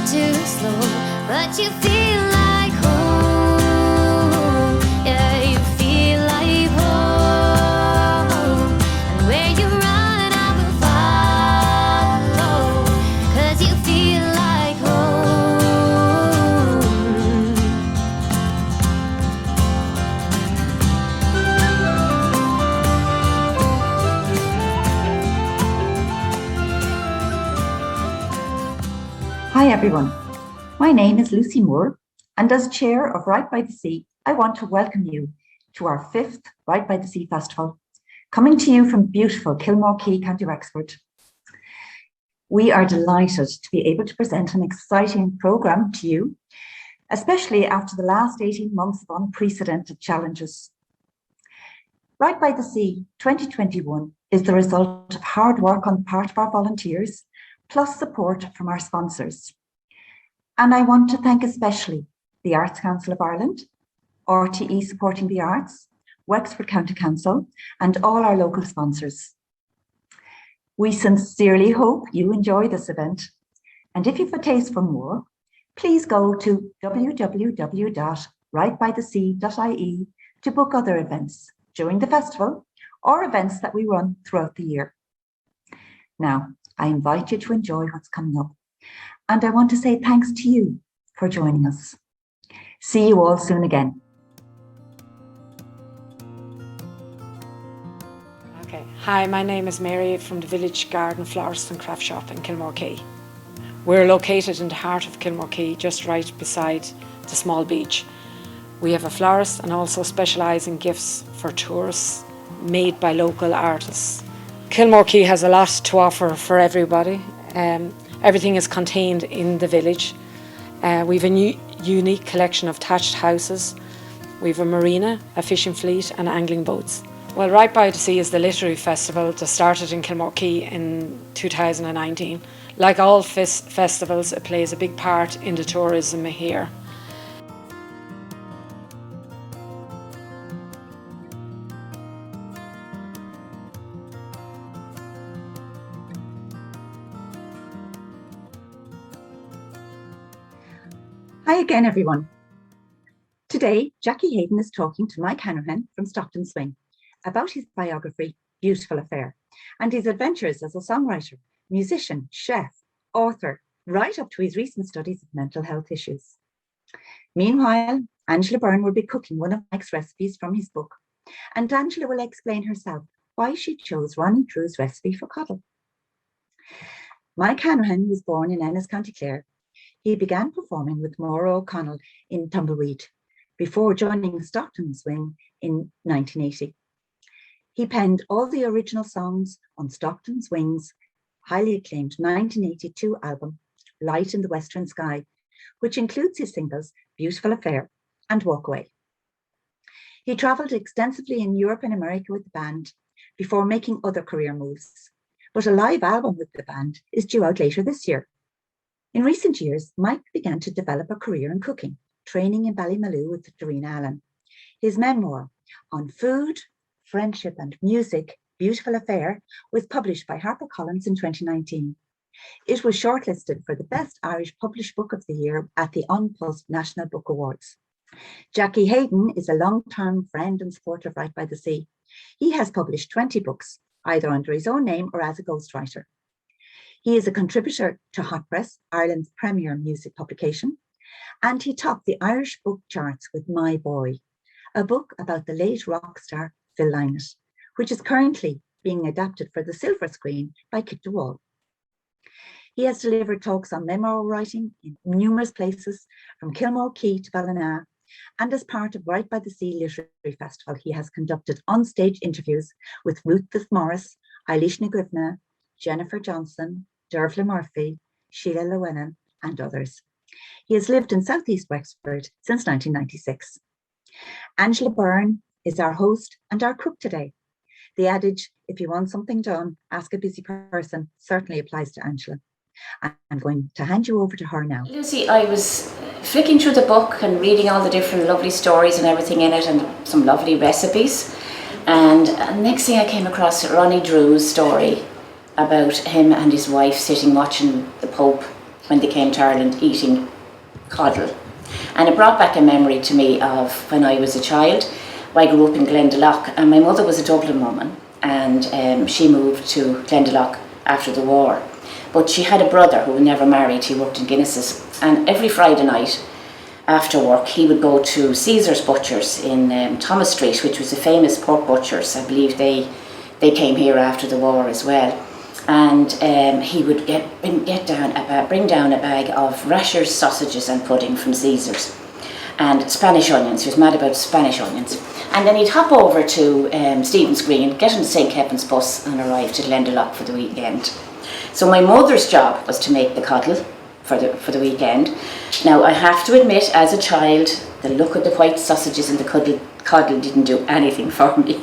too slow, but you feel like home. Yeah, you feel like home. And where you run, I will follow, 'cause you feel like home. Hi everyone, my name is Lucy Moore, and as Chair of Right by the Sea, I want to welcome you to our 5th Right by the Sea Festival, coming to you from beautiful Kilmore-Key, County Wexford. We are delighted to be able to present an exciting programme to you, especially after the last 18 months of unprecedented challenges. Right by the Sea 2021 is the result of hard work on the part of our volunteers, plus support from our sponsors. And I want to thank especially the Arts Council of Ireland, RTE Supporting the Arts, Wexford County Council, and all our local sponsors. We sincerely hope you enjoy this event. And if you've a taste for more, please go to www.rightbythesea.ie to book other events during the festival or events that we run throughout the year. Now, I invite you to enjoy what's coming up. And I want to say thanks to you for joining us. See you all soon again. Okay. Hi, my name is Mary from the Village Garden Florist and Craft Shop in Kilmore-Key. We're located in the heart of Kilmore-Key, just right beside the small beach. We have a florist and also specialise in gifts for tourists made by local artists. Kilmore-Key has a lot to offer for everybody. Everything is contained in the village. We've a unique collection of thatched houses. We've a marina, a fishing fleet and angling boats. Well, Right by the Sea is the literary festival that started in Kilmore-Key in 2019. Like all festivals, it plays a big part in the tourism here. Hi again, everyone. Today, Jackie Hayden is talking to Mike Hanrahan from Stockton Swing about his biography, Beautiful Affair, and his adventures as a songwriter, musician, chef, author, right up to his recent studies of mental health issues. Meanwhile, Angela Byrne will be cooking one of Mike's recipes from his book, and Angela will explain herself why she chose Ronnie Drew's recipe for coddle. Mike Hanrahan was born in Ennis, County Clare. He began performing with Maura O'Connell in Tumbleweed before joining Stockton Swing in 1980. He penned all the original songs on Stockton Swing's highly acclaimed 1982 album, Light in the Western Sky, which includes his singles Beautiful Affair and Walk Away. He travelled extensively in Europe and America with the band before making other career moves, but a live album with the band is due out later this year. In recent years, Mike began to develop a career in cooking, training in Ballymaloe with Doreen Allen. His memoir on food, friendship and music, Beautiful Affair, was published by HarperCollins in 2019. It was shortlisted for the Best Irish Published Book of the Year at the Unpuzzed National Book Awards. Jackie Hayden is a long-term friend and supporter of Right by the Sea. He has published 20 books, either under his own name or as a ghostwriter. He is a contributor to Hot Press, Ireland's premier music publication, and he topped the Irish book charts with My Boy, a book about the late rock star Phil Lynott, which is currently being adapted for the silver screen by Kit de Wall. He has delivered talks on memoir writing in numerous places, from Kilmore-Key to Ballina, and as part of Right by the Sea Literary Festival, he has conducted on-stage interviews with Ruth Morris, Eilish Nagrivna, Jennifer Johnson, Dervla Murphy, Sheila Llewellyn, and others. He has lived in Southeast Wexford since 1996. Angela Byrne is our host and our cook today. The adage, if you want something done, ask a busy person, certainly applies to Angela. I'm going to hand you over to her now. Lucy, I was flicking through the book and reading all the different lovely stories and everything in it and some lovely recipes. And next thing I came across Ronnie Drew's story about him and his wife sitting watching the Pope when they came to Ireland eating coddle. And it brought back a memory to me of when I was a child. I grew up in Glendalough, and my mother was a Dublin woman, and she moved to Glendalough after the war. But she had a brother who never married. He worked in Guinness's, and every Friday night after work he would go to Caesar's Butchers in Thomas Street, which was a famous pork butchers. I believe they came here after the war as well. And he would bring down a bag of rashers, sausages and pudding from Caesar's, and Spanish onions. He was mad about Spanish onions. And then he'd hop over to Stephen's Green, get on the St. Kevin's bus and arrive to Glendalough for the weekend. So my mother's job was to make the coddle for the weekend. Now I have to admit, as a child, the look of the white sausages and the coddle didn't do anything for me.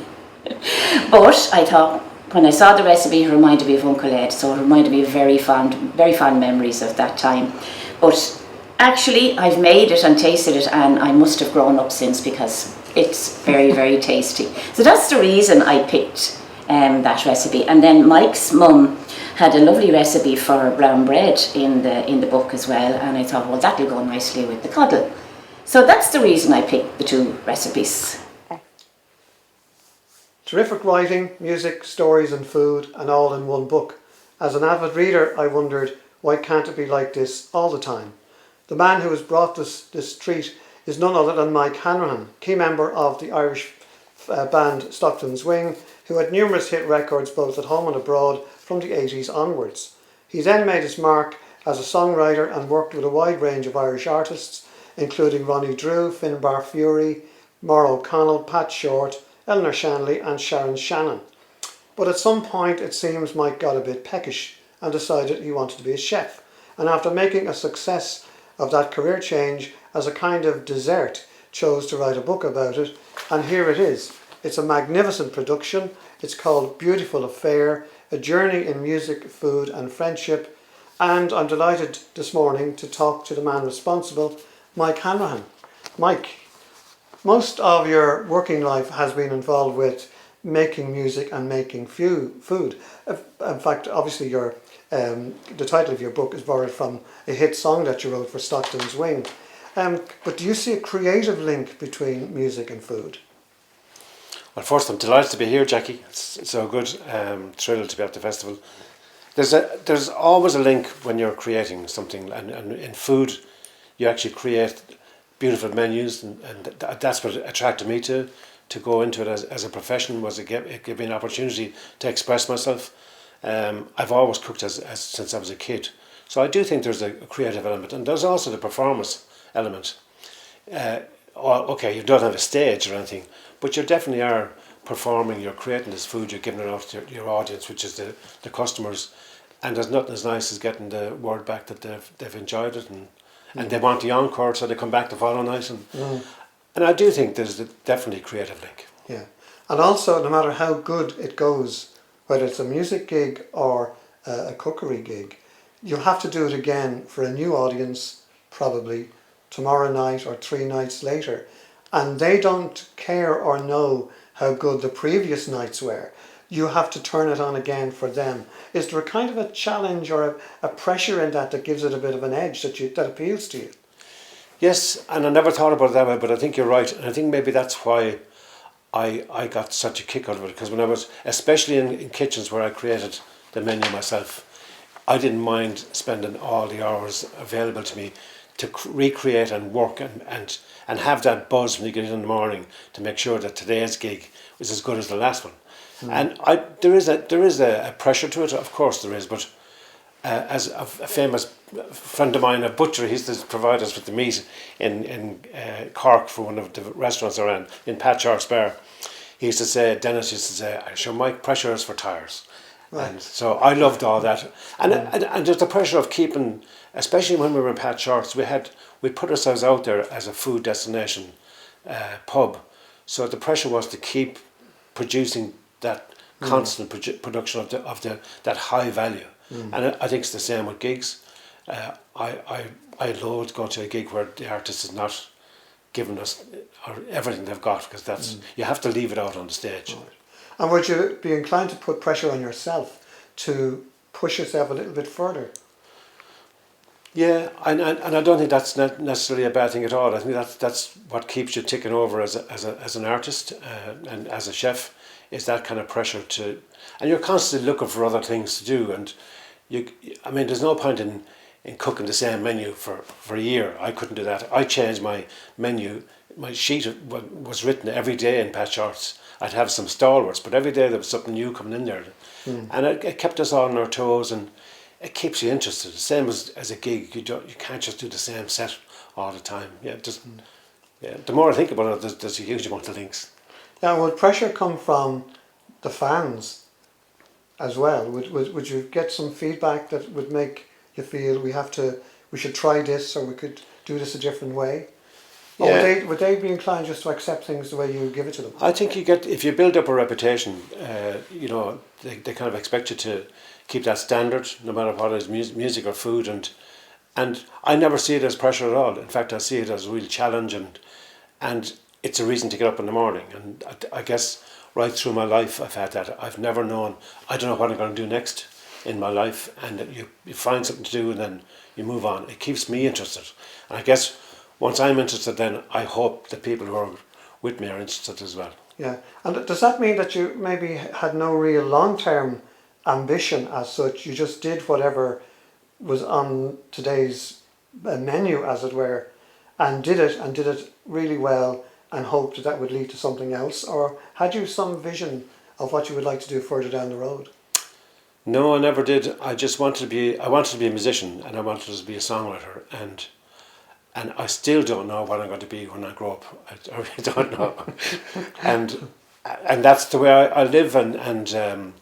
But I thought, when I saw the recipe, it reminded me of Uncle Ed, so it reminded me of very fond memories of that time. But actually, I've made it and tasted it, and I must have grown up since, because it's very, very tasty. So that's the reason I picked that recipe. And then Mike's mum had a lovely recipe for brown bread in the book as well, and I thought, well, that'll go nicely with the coddle. So that's the reason I picked the two recipes. Terrific writing, music, stories and food, and all in one book. As an avid reader, I wondered, why can't it be like this all the time? The man who has brought this treat is none other than Mike Hanrahan, key member of the Irish band Stockton Swing, who had numerous hit records both at home and abroad from the 80s onwards. He then made his mark as a songwriter and worked with a wide range of Irish artists, including Ronnie Drew, Finbar Fury, Maura O'Connell, Pat Short, Eleanor Shanley and Sharon Shannon. But at some point it seems Mike got a bit peckish and decided he wanted to be a chef. And after making a success of that career change, as a kind of dessert, chose to write a book about it. And here it is. It's a magnificent production. It's called Beautiful Affair, a journey in music, food and friendship. And I'm delighted this morning to talk to the man responsible, Mike Hanrahan. Mike, most of your working life has been involved with making music and making food. In fact, obviously the title of your book is borrowed from a hit song that you wrote for Stockton's Wing. But do you see a creative link between music and food? Well, first, I'm delighted to be here, Jackie. It's so good. Thrilled to be at the festival. There's always a link when you're creating something, and in food, you actually create beautiful menus, and that's what attracted me to go into it as a profession. Was it gave me an opportunity to express myself. I've always cooked since I was a kid, so I do think there's a creative element, and there's also the performance element. Okay, you don't have a stage or anything, but you definitely are performing. You're creating this food, you're giving it out to your audience, which is the customers, and there's nothing as nice as getting the word back that they've enjoyed it, and they want the encore, so they come back the following night. And I do think there's definitely a creative link. Yeah. And also, no matter how good it goes, whether it's a music gig or a cookery gig, you'll have to do it again for a new audience, probably tomorrow night or 3 nights later. And they don't care or know how good the previous nights were. You have to turn it on again for them. Is there a kind of a challenge or a pressure in that gives it a bit of an edge that appeals to you? Yes, and I never thought about it that way, but I think you're right. And I think maybe that's why I got such a kick out of it, because when I was, especially in kitchens where I created the menu myself, I didn't mind spending all the hours available to me to recreate and work and have that buzz when you get in the morning to make sure that today's gig was as good as the last one. And there is a pressure to it, of course there is, but as a famous friend of mine, a butcher, he used to provide us with the meat in Cork for one of the restaurants I ran, in Pat Short's Bar. He used to say, Dennis used to say, "I show Mike, pressure is for tires." Right. And so I loved all that. And there's the pressure of keeping, especially when we were in Pat Short's, we put ourselves out there as a food destination pub. So the pressure was to keep producing that constant production of that high value. And I think it's the same with gigs. I loathe going to a gig where the artist is not giving us everything they've got, because that's you have to leave it out on the stage. Right. And would you be inclined to put pressure on yourself to push yourself a little bit further? Yeah, and I don't think that's not necessarily a bad thing at all. I think that's what keeps you ticking over as an artist and as a chef, is that kind of pressure to, and you're constantly looking for other things to do. And I mean, there's no point in cooking the same menu for a year. I couldn't do that. I changed my menu. My sheet was written every day in patch charts. I'd have some stalwarts, but every day there was something new coming in there, and it kept us all on our toes, and it keeps you interested. The same as a gig, you can't just do the same set all the time. Yeah, just yeah. The more I think about it, there's a huge amount of links. Now, would pressure come from the fans as well? Would you get some feedback that would make you feel we should try this, or we could do this a different way? Or would they be inclined just to accept things the way you give it to them? I think if you build up a reputation, they kind of expect you to keep that standard, no matter what it is, music or food, and I never see it as pressure at all. In fact, I see it as a real challenge, and it's a reason to get up in the morning. And I guess right through my life, I've had that. I've never known, I don't know what I'm going to do next in my life, and you find something to do and then you move on. It keeps me interested. And I guess once I'm interested, then I hope the people who are with me are interested as well. Yeah, and does that mean that you maybe had no real long-term ambition as such? You just did whatever was on today's menu, as it were, and did it really well, and hoped that would lead to something else? Or had you some vision of what you would like to do further down the road? No, I never did. I wanted to be a musician, and I wanted to be a songwriter, and I still don't know what I'm going to be when I grow up. I really don't know. and that's the way I live, and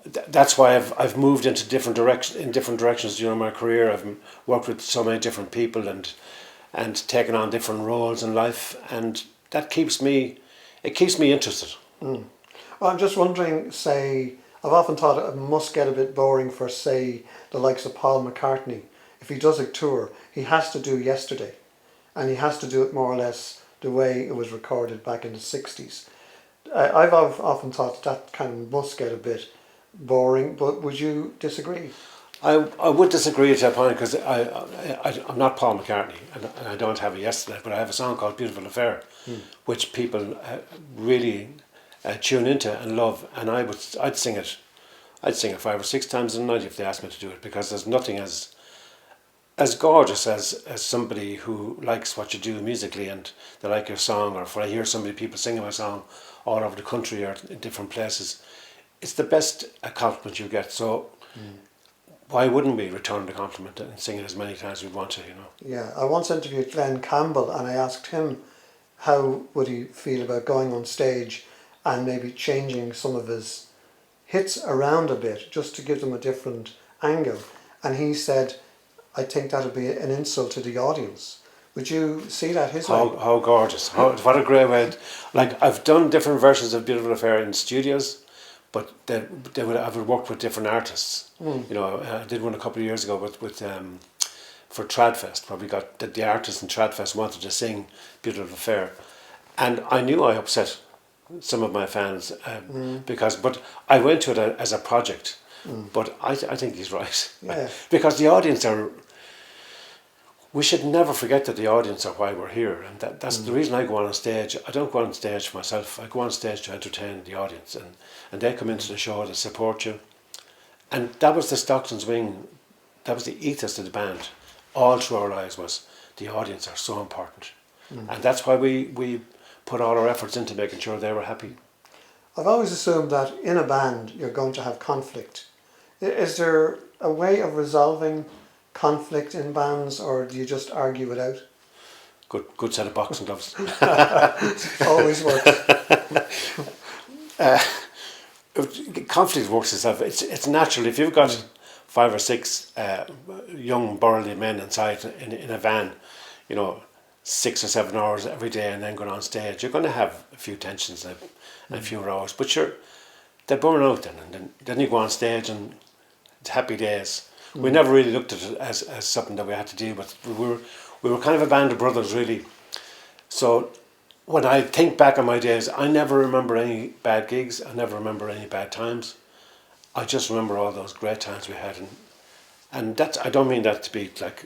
that's why I've moved into different directions during my career. I've worked with so many different people and taken on different roles in life, and that keeps me interested. Well, I'm just wondering, say, I've often thought it must get a bit boring for, say, the likes of Paul McCartney. If he does a tour, he has to do yesterday, and he has to do it more or less the way it was recorded back in the 60s. I've often thought that kind of must get a bit boring, but would you disagree? I would disagree to a point, because I'm not Paul McCartney, and I don't have it yesterday, but I have a song called Beautiful Affair, which people really tune into and love, and I'd sing it 5 or 6 times a night if they asked me to do it, because there's nothing as gorgeous as somebody who likes what you do musically and they like your song, or if I hear people singing my song all over the country or in different places, it's the best compliment you get. So why wouldn't we return the compliment and sing it as many times as we want to, Yeah, I once interviewed Glenn Campbell, and I asked him how would he feel about going on stage and maybe changing some of his hits around a bit just to give them a different angle. And he said, I think that would be an insult to the audience. Would you see that his way? How gorgeous. What a great way. Like, I've done different versions of Beautiful Affair in studios, but I would work with different artists. I did one a couple of years ago for Tradfest, where we got the artists in Tradfest wanted to sing Beautiful Affair, and I knew I upset some of my fans but I went to it as a project. But I think he's right. Yeah. Because the audience we should never forget that the audience are why we're here, and that's the reason I go on stage. I don't go on stage for myself. I go on stage to entertain the audience, and they come into the show to support you. And that was the Stockton's wing. That was the ethos of the band. All through our lives was the audience are so important, and that's why we put all our efforts into making sure they were happy. I've always assumed that in a band you're going to have conflict. Is there a way of resolving conflict in bands, or do you just argue it out? Good set of boxing gloves. Always works. Conflict works itself. It's natural. If you've got 5 or 6 young burly men inside in a van, 6 or 7 hours every day, and then going on stage, you're going to have a few tensions and a few rows. But sure, they burn out then, and then you go on stage and it's happy days. We never really looked at it as something that we had to deal with. We were kind of a band of brothers, really. So when I think back on my days, I never remember any bad gigs. I never remember any bad times. I just remember all those great times we had, And that's, I don't mean that to be like,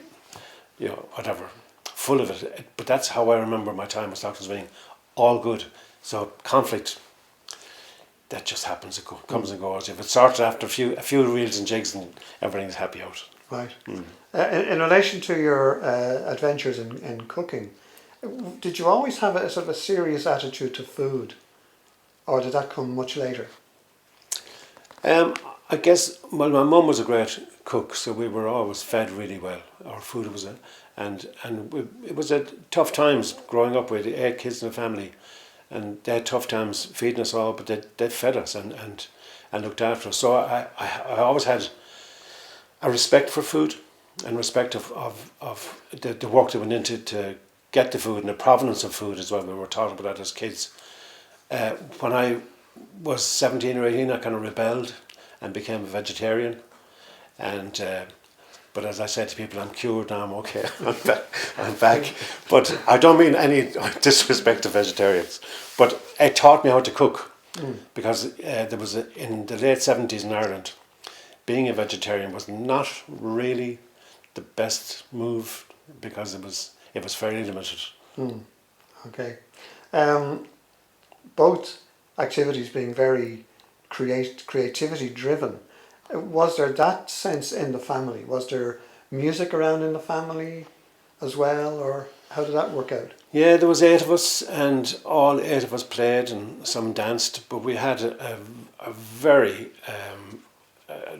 whatever, full of it, but that's how I remember my time at Stockton Swing, all good. So conflict, that just happens, it comes and goes. If it starts after a few reels and jigs, and everything's happy out. Right. In relation to your adventures in cooking, did you always have a sort of a serious attitude to food, or did that come much later? I guess, well, my mum was a great cook, so we were always fed really well. Our food was it was a tough times growing up with 8 kids in a family, and they had tough times feeding us all, but they fed us and looked after us. So I always had a respect for food and respect of the work that went into to get the food, and the provenance of food as well. We were taught about that as kids. When I was 17 or 18, I kind of rebelled and became a vegetarian. And but as I said to people, I'm cured now, I'm okay, I'm back. But I don't mean any disrespect to vegetarians. But it taught me how to cook, because there was in the late 70s in Ireland, being a vegetarian was not really the best move, because it was fairly limited. Okay. Both activities being very creativity driven. Was there that sense in the family? Was there music around in the family as well, or how did that work out? Yeah, there was 8 of us, and all 8 of us played, and some danced. But we had a very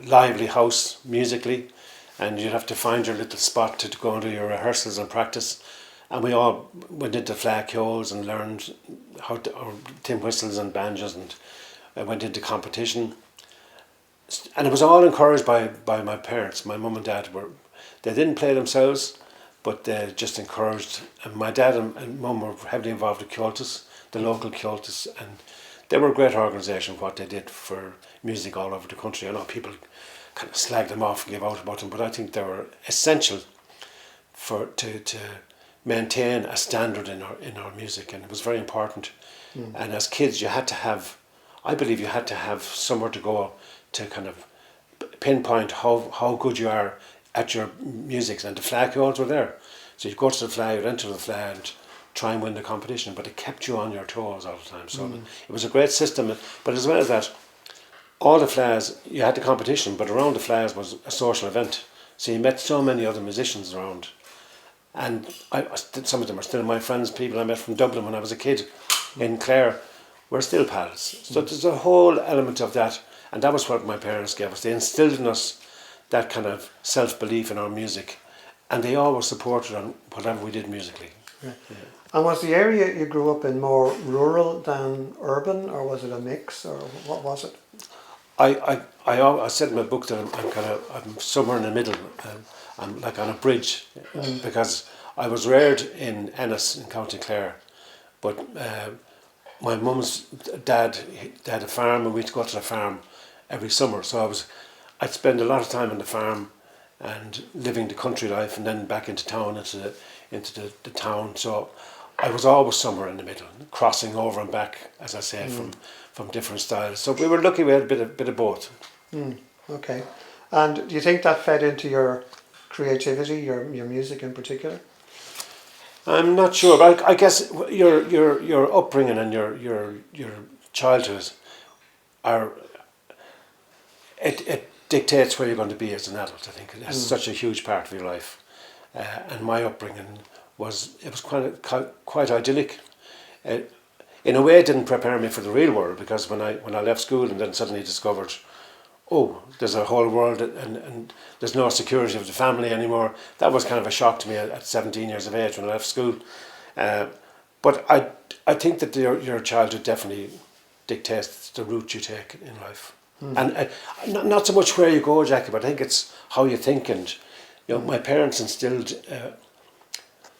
lively house musically, and you'd have to find your little spot to go into your rehearsals and practice. And we all went into flag holes and learned how to tin whistles and banjos, and went into competition. And it was all encouraged by my parents. My mum and dad they didn't play themselves, but they just encouraged. And my dad and mum were heavily involved with Cultus, the local Cultus, and they were a great organisation, what they did for music all over the country. I know people kind of slag them off and give out about them, but I think they were essential to maintain a standard in our music, and it was very important. And as kids, I believe you had to have somewhere to go to kind of pinpoint how good you are at your music, and the flag holes were there. So you'd go to the flag, you'd enter the flag and try and win the competition, but it kept you on your toes all the time. So it was a great system. But as well as that, all the flags, you had the competition, but around the flags was a social event. So you met so many other musicians around. And some of them are still my friends, people I met from Dublin when I was a kid in Clare. We're still pals. So there's a whole element of that, and that was what my parents gave us. They instilled in us that kind of self-belief in our music, and they always supported on whatever we did musically. Yeah. Yeah. And was the area you grew up in more rural than urban, or was it a mix, or what was it? I said in my book that I'm somewhere in the middle. I'm like on a bridge, because I was reared in Ennis in County Clare, but my mum's dad, they had a farm, and we'd go to the farm every summer. So I'd spend a lot of time on the farm and living the country life, and then back into town, into the town. So I was always somewhere in the middle, crossing over and back, as I say, from different styles. So we were lucky we had a bit of both. Okay. And do you think that fed into your creativity, your music in particular? I'm not sure, but I guess your upbringing and your childhood it dictates where you're going to be as an adult. I think it's such a huge part of your life, and my upbringing was quite idyllic. In a way, it didn't prepare me for the real world, because when I left school and then suddenly discovered, oh, there's a whole world, and there's no security of the family anymore. That was kind of a shock to me at 17 years of age when I left school. But I think that your childhood definitely dictates the route you take in life. And not so much where you go, Jackie, but I think it's how you think. And my parents instilled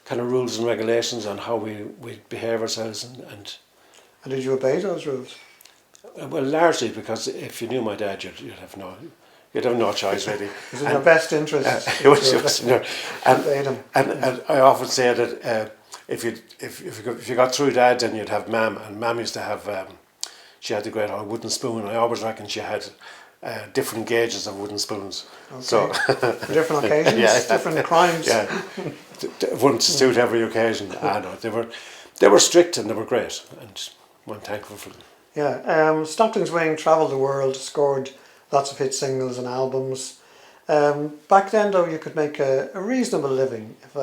kind of rules and regulations on how we behave ourselves. And did you obey those rules? Well, largely because if you knew my dad, you'd have no choice really. It was in your best interest. And I often say that if you got through Dad, then you'd have Mam, and Mam used to have she had the great old wooden spoon. I always reckon she had different gauges of wooden spoons. Okay. So For different occasions, Yeah. different crimes. yeah, one to suit every occasion. I know they were strict and they were great, and I'm thankful for them. Yeah. Stockton Swing travelled the world, scored lots of hit singles and albums. Back then, though, you could make a reasonable living, if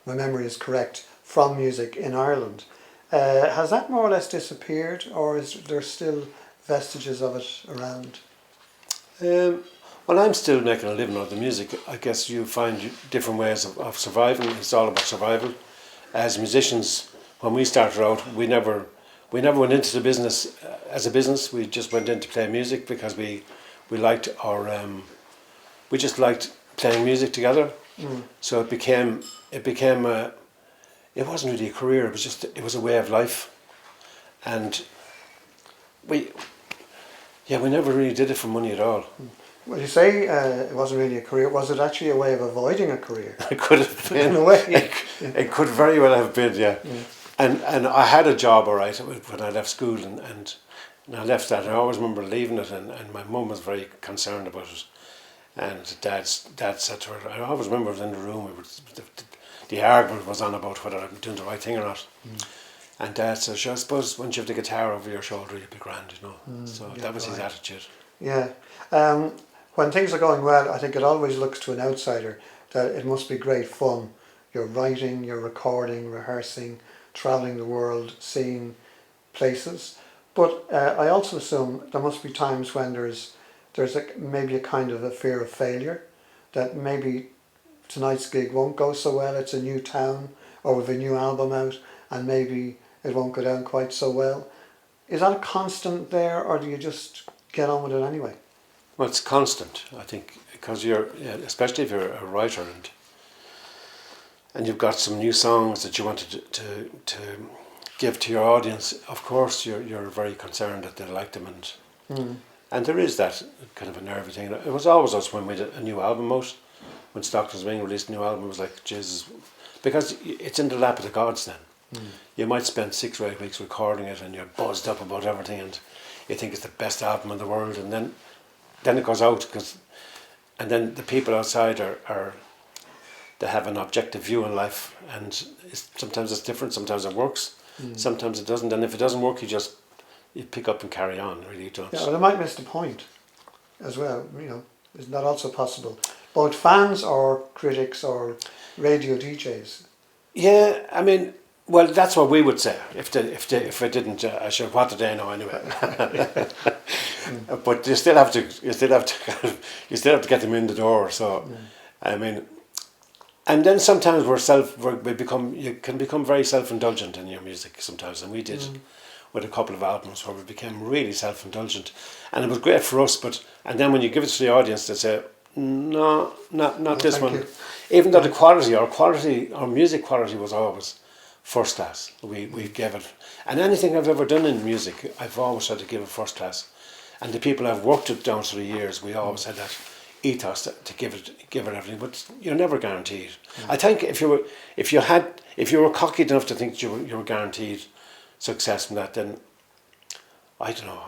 my memory is correct, from music in Ireland. Has that more or less disappeared, or is there still vestiges of it around? Well, I'm still making a living out of the music. I guess you find different ways of surviving. It's all about survival. As musicians, when we started out, we never went into the business as a business. We just went in to play music because we liked we just liked playing music together. So it became it wasn't really a career. It was a way of life, and we never really did it for money at all. Well, you say it wasn't really a career. Was it actually a way of avoiding a career? It could have been. In a way. It could very well have been, yeah. And I had a job, all right, when I left school, and I left that. I always remember leaving it, and my mum was very concerned about it. And dad said to her, I always remember it in the room, the argument was on about whether I'm doing the right thing or not. And Dad said, sure, I suppose once you have the guitar over your shoulder, you'll be grand, you know. So that was his attitude. Yeah. When things are going well, I think it always looks to an outsider that it must be great fun. You're writing, you're recording, rehearsing, travelling the world, seeing places. But I also assume there must be times when there's maybe a kind of a fear of failure, that maybe tonight's gig won't go so well, it's a new town, or with a new album out, and maybe it won't go down quite so well. Is that a constant there, or do you just get on with it anyway? Well, it's constant, I think, because especially if you're a writer and you've got some new songs that you wanted to give to your audience. Of course, you're very concerned that they like them, and there is that kind of a nervy thing. It was always us when we did a new album out. When Stockton Swing released a new album, it was like, Jesus, because it's in the lap of the gods then. You might spend 6 or 8 weeks recording it and you're buzzed up about everything and you think it's the best album in the world, and then it goes out, and then the people outside they have an objective view on life, and sometimes it's different, sometimes it works, sometimes it doesn't, and if it doesn't work, you pick up and carry on, really, you don't. Yeah, well, they might miss the point as well, you know. Isn't that also possible? Both fans or critics or radio DJs? Yeah, I mean, well, that's what we would say if I didn't. Sure, what do they know anyway? But you still have to get them in the door. So, I mean, and then sometimes you can become very self-indulgent in your music sometimes, and we did with a couple of albums where we became really self-indulgent, and it was great for us. And then when you give it to the audience, they say, no, not this one. You. Even though our music quality was always first class. We gave it, and anything I've ever done in music, I've always had to give it first class. And the people I've worked with down through the years, we always had that ethos to give it everything. But you're never guaranteed. I think if you were cocky enough to think that you were guaranteed success from that, then I don't know.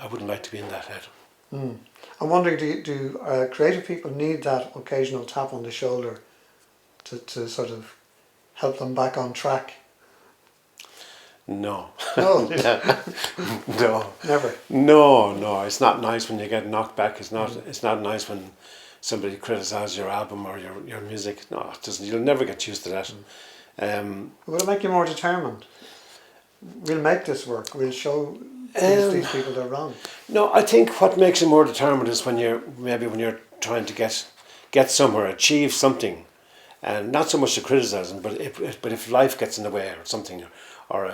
I wouldn't like to be in that head. I'm wondering, do creative people need that occasional tap on the shoulder to sort of help them back on track? No. No. No. Never. No. It's not nice when you get knocked back. It's not nice when somebody criticises your album or your music. No, it doesn't. You'll never get used to that. Will it make you more determined? We'll make this work. We'll show these people they're wrong. No, I think what makes you more determined is when you're trying to get somewhere, achieve something, and not so much the criticism, but if life gets in the way or something, or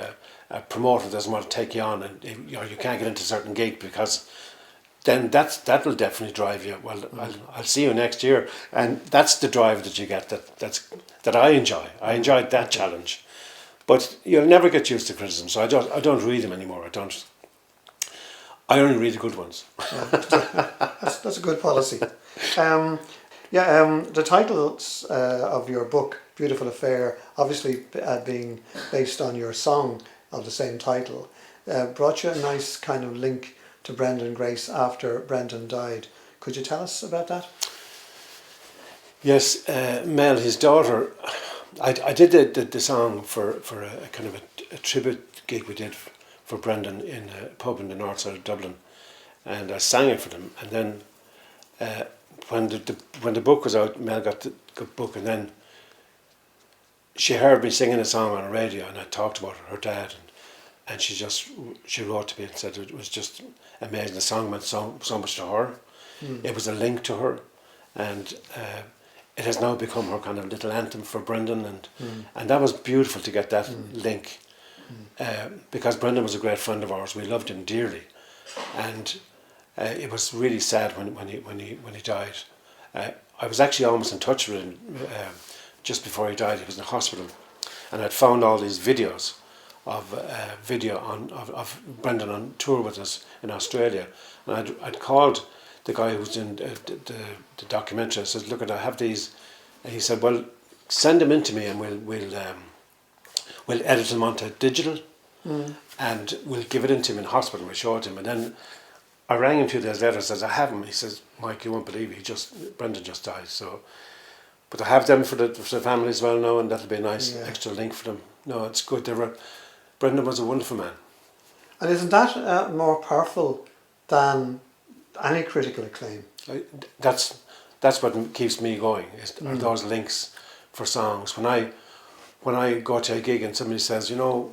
a promoter doesn't want to take you on, and you can't get into a certain gig, because then that will definitely drive you. Well, I'll see you next year, and that's the drive that you get. That I enjoy. I enjoyed that challenge, but you'll never get used to criticism. So I don't read them anymore. I only read the good ones. That's a good policy. The titles of your book, Beautiful Affair, obviously being based on your song of the same title, brought you a nice kind of link to to Brendan Grace after Brendan died. Could you tell us about that? Yes, Mel, his daughter, I did the song for a kind of a tribute gig we did for Brendan in a pub in the north side of Dublin, and I sang it for them. And then when the book was out, Mel got the book, and then she heard me singing a song on the radio, and I talked about her dad, and she wrote to me and said it was just amazing. The song meant so much to her. It was a link to her, and it has now become her kind of little anthem for Brendan, and that was beautiful to get that link, because Brendan was a great friend of ours. We loved him dearly, and it was really sad when he died. I was actually almost in touch with him just before he died. He was in the hospital, and I'd found all these videos of Brendan on tour with us in Australia, and I'd called the guy who was in the documentary. I said, "Look, I have these," and he said, "Well, send them in to me, and we'll edit them onto digital, and we'll give it into him in hospital. We show it to him." And then I rang him 2 days later and says, "I have him." He says, "Mike, you won't believe it. Brendan just died." So, but I have them for the family as well now, and that'll be a nice extra link for them. No, it's good. Brendan was a wonderful man. And isn't that more powerful than any critical acclaim? That's what keeps me going. Are those links for songs. When I go to a gig and somebody says, or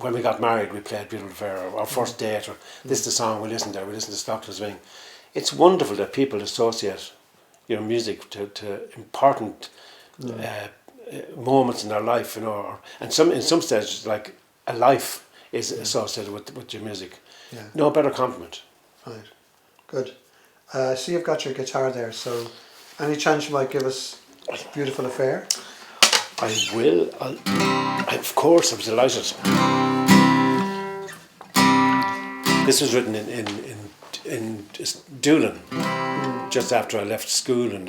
when we got married, we played Beautiful Affair, or our first date, or this is the song we listened to Stockton Swing. It's wonderful that people associate music to important moments in their life, and in some stages, like a life is associated with your music. Yeah. No better compliment. Right, good. So you've got your guitar there, so any chance you might give us Beautiful Affair? I will. Of course, I'm delighted. This was written in Doolin, just after I left school, and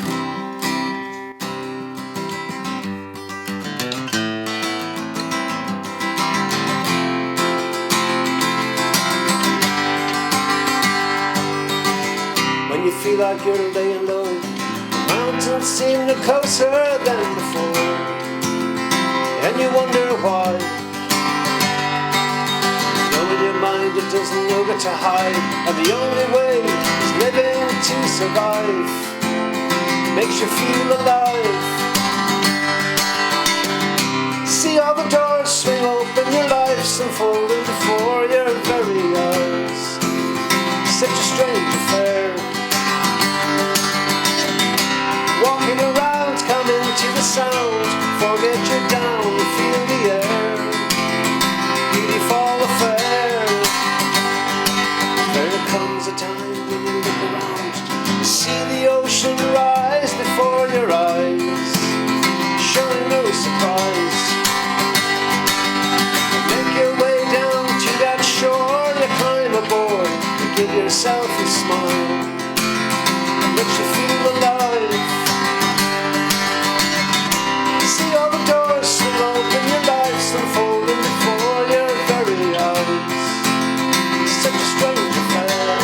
when you feel like you're laying low, the mountains seem no closer than before, and you wonder why. Though in your mind it doesn't know where to hide, and the only way is living to survive. Makes you feel alive. See all the doors swing open, your life's unfolding before your very eyes. Such a strange affair. Walking around, coming to the sound, forget you're down, feel the air. Beautiful affair. There comes a time when you look around, you see the ocean rise before your eyes, showing no surprise. Make your way down to that shore, you climb aboard, you give yourself a smile, makes you feel alive. See all the doors swing open, your life's unfolding before your very eyes. Such a strange affair.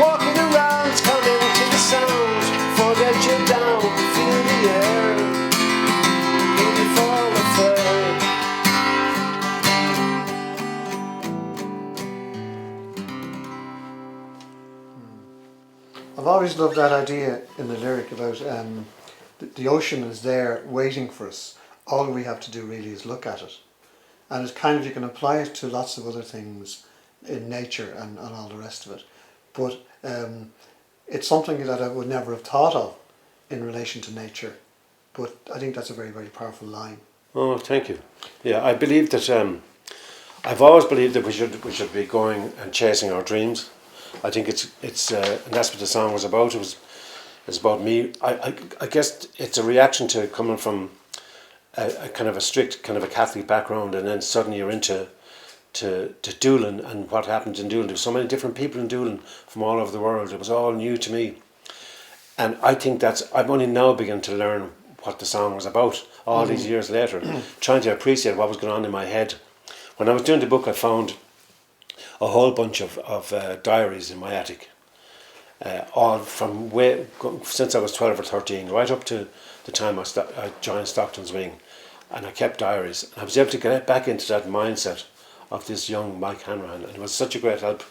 Walking around, coming to the sound, forget you're down, feel the air. Beautiful affair. I've always loved that idea in the lyric about the ocean is there waiting for us. All we have to do really is look at it. And it's kind of, you can apply it to lots of other things in nature and all the rest of it. But it's something that I would never have thought of in relation to nature. But I think that's a very, very powerful line. Oh, thank you. Yeah, I believe that. I've always believed that we should be going and chasing our dreams. I think it's and that's what the song was about. It's about me. I guess it's a reaction to coming from a kind of a strict kind of a Catholic background, and then suddenly you're into to Doolin and what happens in Doolin. There's so many different people in Doolin from all over the world. It was all new to me, and I think I'm only now beginning to learn what the song was about. All these years later, trying to appreciate what was going on in my head when I was doing the book, I found a whole bunch of diaries in my attic, all from since I was 12 or 13, right up to the time I joined Stockton's Wing, and I kept diaries. And I was able to get back into that mindset of this young Mike Hanrahan, and it was such a great help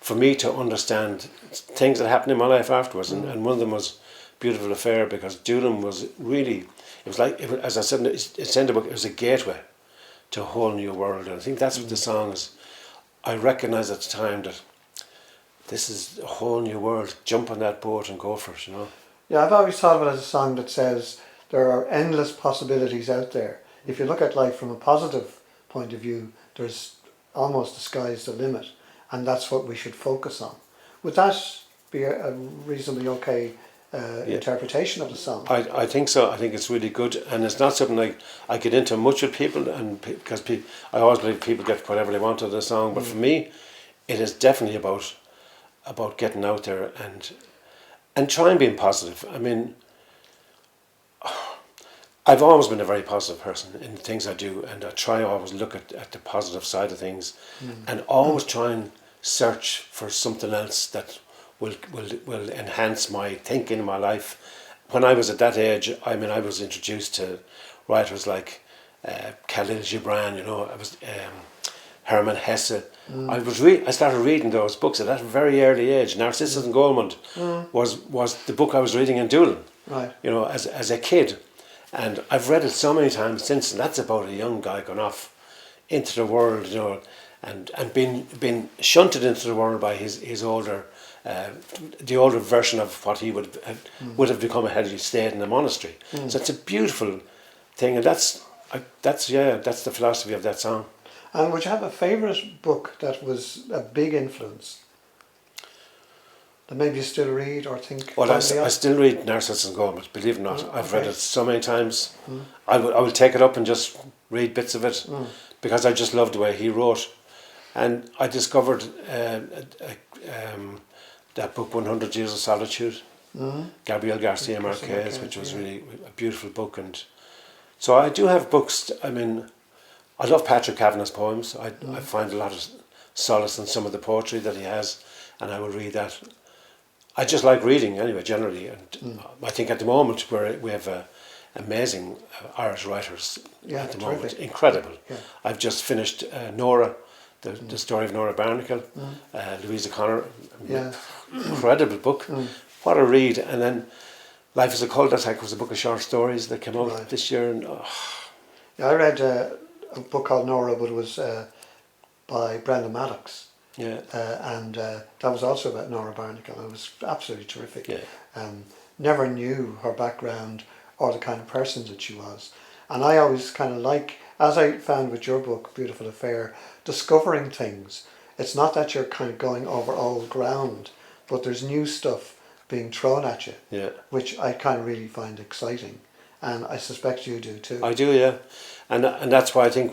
for me to understand things that happened in my life afterwards. And one of them was Beautiful Affair, because Doolin was really, as I said, it's in the book, it was a gateway to a whole new world. And I think that's what the song is. I recognised at the time that this is a whole new world. Jump on that boat and go for it, you know. Yeah, I've always thought of it as a song that says there are endless possibilities out there. If you look at life from a positive point of view, there's almost the sky's the limit, and that's what we should focus on. Would that be a reasonably okay interpretation of the song? I think so. I think it's really good, and it's not something like I get into much with people, and because I always believe people get whatever they want out of the song. But for me, it is definitely about getting out there and trying being positive. I mean, I've always been a very positive person in the things I do, and I try always look at the positive side of things, and always try and search for something else that will enhance my thinking in my life. When I was at that age, I mean, I was introduced to writers like Khalil Gibran, you know, I was Hermann Hesse. I started reading those books at that very early age. Narcissus and Goldmund was the book I was reading in Doolin, Right. you know, as a kid. And I've read it so many times since, and that's about a young guy going off into the world, you know, and being shunted into the world by his older, the older version of what he would have become had he stayed in a monastery. So it's a beautiful thing, and that's the philosophy of that song. And would you have a favourite book that was a big influence that maybe you still read or think? Well, I still read Narcissus and Goldmund, believe it or not. I've read it so many times. I will take it up and just read bits of it because I just love the way he wrote. And I discovered that book, 100 Years of Solitude, Gabriel Garcia Marquez, which was really a beautiful book. And so I do have books. I mean, I love Patrick Kavanagh's poems. I find a lot of solace in some of the poetry that he has, and I will read that. I just like reading anyway, generally, and I think at the moment we have amazing Irish writers at the moment. Incredible. Yeah. I've just finished Nora, the story of Nora Barnacle, Louisa Connor. Incredible book. What a read. And then Life is a Cul-de-sac was a book of short stories that came out this year. And I read a book called Nora, but it was by Brenda Maddox. Yeah. And that was also about Nora Barnacle. It was absolutely terrific. Yeah. Never knew her background or the kind of person that she was. And I always kind of like, as I found with your book, Beautiful Affair, discovering things. It's not that you're kind of going over old ground, but there's new stuff being thrown at you, which I kind of really find exciting. And I suspect you do too. I do, yeah. And that's why I think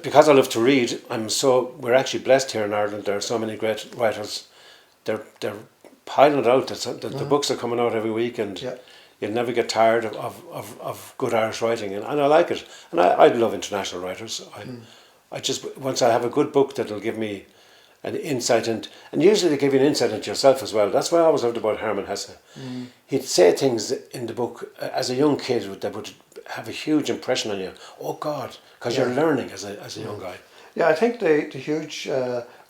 because I love to read, we're actually blessed here in Ireland. There are so many great writers. They're piling it out. The books are coming out every week, and you'll never get tired of good Irish writing, and I like it. And I love international writers. I just, once I have a good book that'll give me an insight, and usually they give you an insight into yourself as well. That's what I always loved about Hermann Hesse. He'd say things in the book as a young kid that would have a huge impression on you. Oh God, because you're learning as a young guy. Yeah, I think the huge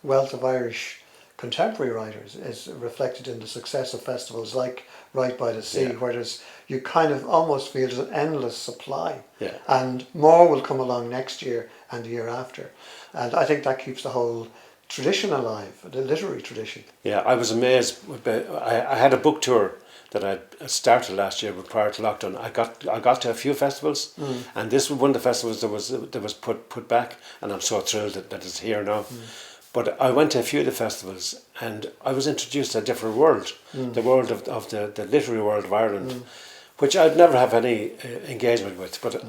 wealth of Irish contemporary writers is reflected in the success of festivals like Right by the Sea, where you kind of almost feel there's an endless supply, and more will come along next year and the year after. And I think that keeps the whole tradition alive, the literary tradition. Yeah, I was amazed. I had a book tour that I started last year, but prior to lockdown, I got to a few festivals, and this was one of the festivals that was put back, and I'm so thrilled that it's here now. But I went to a few of the festivals, and I was introduced to a different world, the world of the literary world of Ireland, which I'd never have any engagement with. But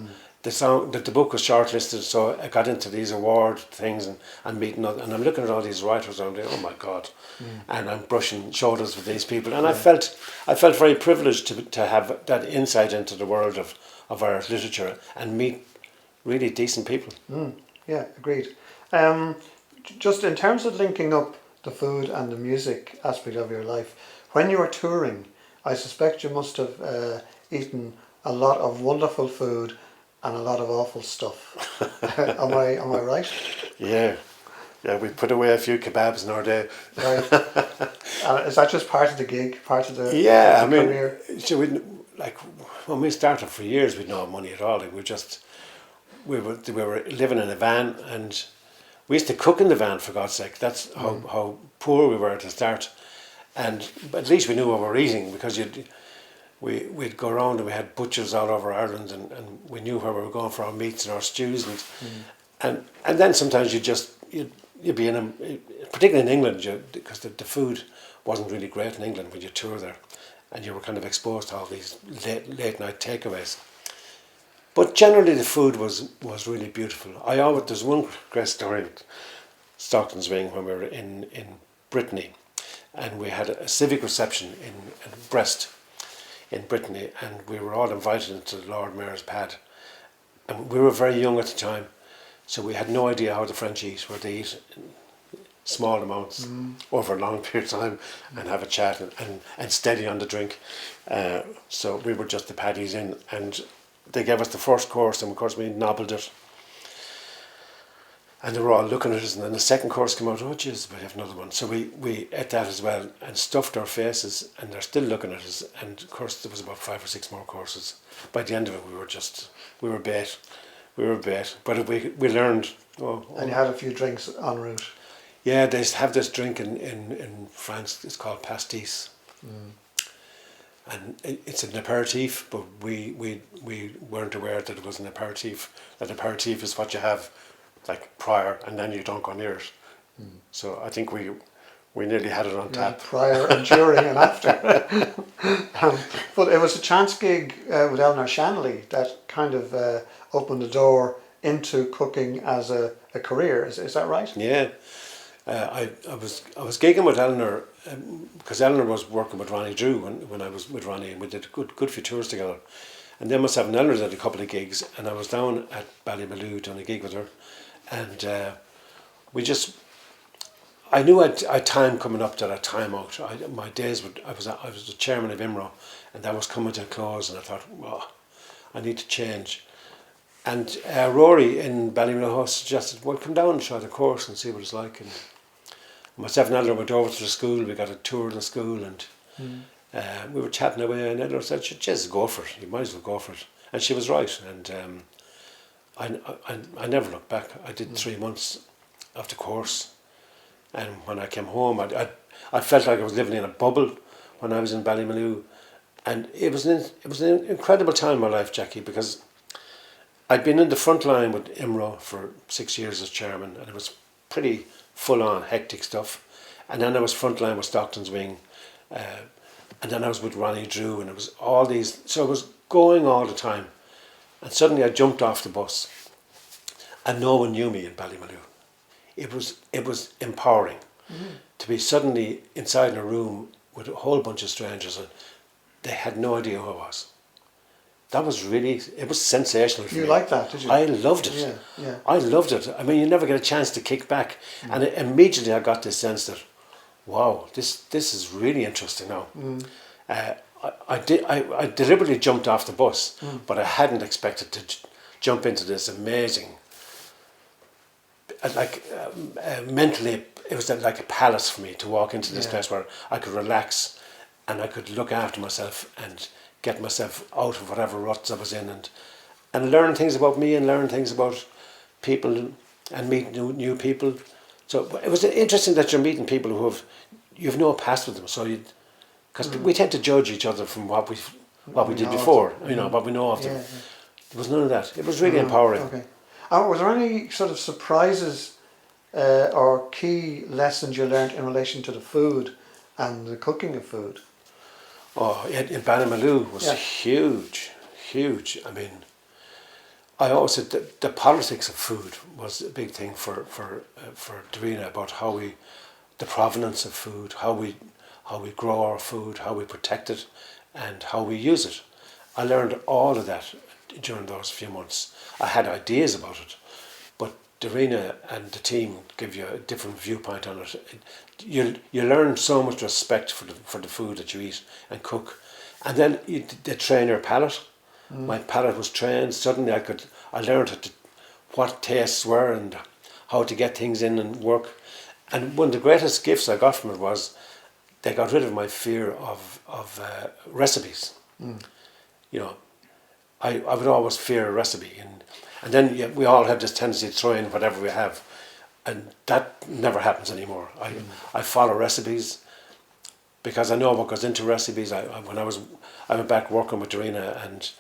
the book was shortlisted, so I got into these award things and meeting, and I'm looking at all these writers around there. Oh my God! And I'm brushing shoulders with these people, and I felt very privileged to have that insight into the world of Irish literature and meet really decent people. Yeah, agreed. Just in terms of linking up the food and the music aspect of your life, when you were touring, I suspect you must have eaten a lot of wonderful food and a lot of awful stuff. Am I right? Yeah, yeah, we put away a few kebabs in our day. Right. Is that just part of the gig, part of the, Yeah, the I mean, career? so we, like when we started for years, we'd no money at all. Like we were living in a van, and we used to cook in the van, for God's sake. That's how poor we were to start. And at least we knew what we were eating, because we'd go around and we had butchers all over Ireland, and we knew where we were going for our meats and our stews, and then sometimes you'd be in particularly in England, because the food wasn't really great in England when you tour there, and you were kind of exposed to all these late night takeaways. But generally the food was really beautiful. There's one great story at Stockton Swing when we were in Brittany, and we had a civic reception in Brest in Brittany, and we were all invited into the Lord Mayor's pad, and we were very young at the time, so we had no idea how the French eat, where they eat in small amounts over a long period of time and have a chat and steady on the drink. So we were just the paddies in, and they gave us the first course, and of course we nobbled it. And they were all looking at us, and then the second course came out. Oh, jeez, we have another one. So we ate that as well and stuffed our faces, and they're still looking at us. And of course, there was about 5 or 6 more courses. By the end of it, we were bait. But we learned. And you had a few drinks en route. Yeah, they have this drink in France. It's called pastis. And it's an aperitif, but we weren't aware that it was an aperitif. That aperitif is what you have like prior, and then you don't go near it. So I think we nearly had it on tap. Prior and during and after. But it was a chance gig with Eleanor Shanley that kind of opened the door into cooking as a career. Is that right? Yeah. I was gigging with Eleanor because Eleanor was working with Ronnie Drew when I was with Ronnie, and we did a good few tours together. And then myself and Eleanor did a couple of gigs, and I was down at Ballymaloe doing a gig with her, and I knew I'd time coming up that I'd time out. My days I was the chairman of IMRO, and that was coming to a close, and I thought, well, I need to change. And Rory in Ballymaloe suggested, well, come down and try the course and see what it's like. And myself and Eleanor went over to the school. We got a tour of the school, and we were chatting away, and Eleanor said, just go for it. You might as well go for it. And she was right. And I never looked back. I did 3 months of the course. And when I came home, I felt like I was living in a bubble when I was in Ballymaloe. And it was an incredible time in my life, Jackie, because I'd been in the front line with IMRO for 6 years as chairman, and it was pretty full-on, hectic stuff. And then I was front line with Stockton's Wing, and then I was with Ronnie Drew, and it was all these. So I was going all the time, and suddenly I jumped off the bus, and no one knew me in Ballymaloe. It was empowering to be suddenly inside in a room with a whole bunch of strangers, and they had no idea who I was. It was sensational for me. You liked that, did you? I loved it. Yeah. I loved it. I mean, you never get a chance to kick back. And immediately I got this sense that, wow, this is really interesting now. I deliberately jumped off the bus, but I hadn't expected to jump into this amazing, mentally, it was like a palace for me to walk into this place where I could relax and I could look after myself and get myself out of whatever ruts I was in, and learn things about me and learn things about people and meet new people. So it was interesting that you're meeting people who you've no past with them. So because we tend to judge each other from what we did before, what we know of them. There was none of that. It was really empowering. Okay. Was there any sort of surprises or key lessons you learned in relation to the food and the cooking of food? Oh, in Ballymaloe was huge. I mean, I always said that the politics of food was a big thing for Darina, about the provenance of food, how we grow our food, how we protect it, and how we use it. I learned all of that during those few months. I had ideas about it, but Darina and the team give you a different viewpoint on it. You learn so much respect for the food that you eat and cook, and then they train your palate. My palate was trained. Suddenly I learned what tastes were and how to get things in and work. And one of the greatest gifts I got from it was they got rid of my fear of recipes. You know, I would always fear a recipe, and then we all have this tendency to throw in whatever we have, and that never happens anymore. I follow recipes because I know what goes into recipes. I went back working with Darina, and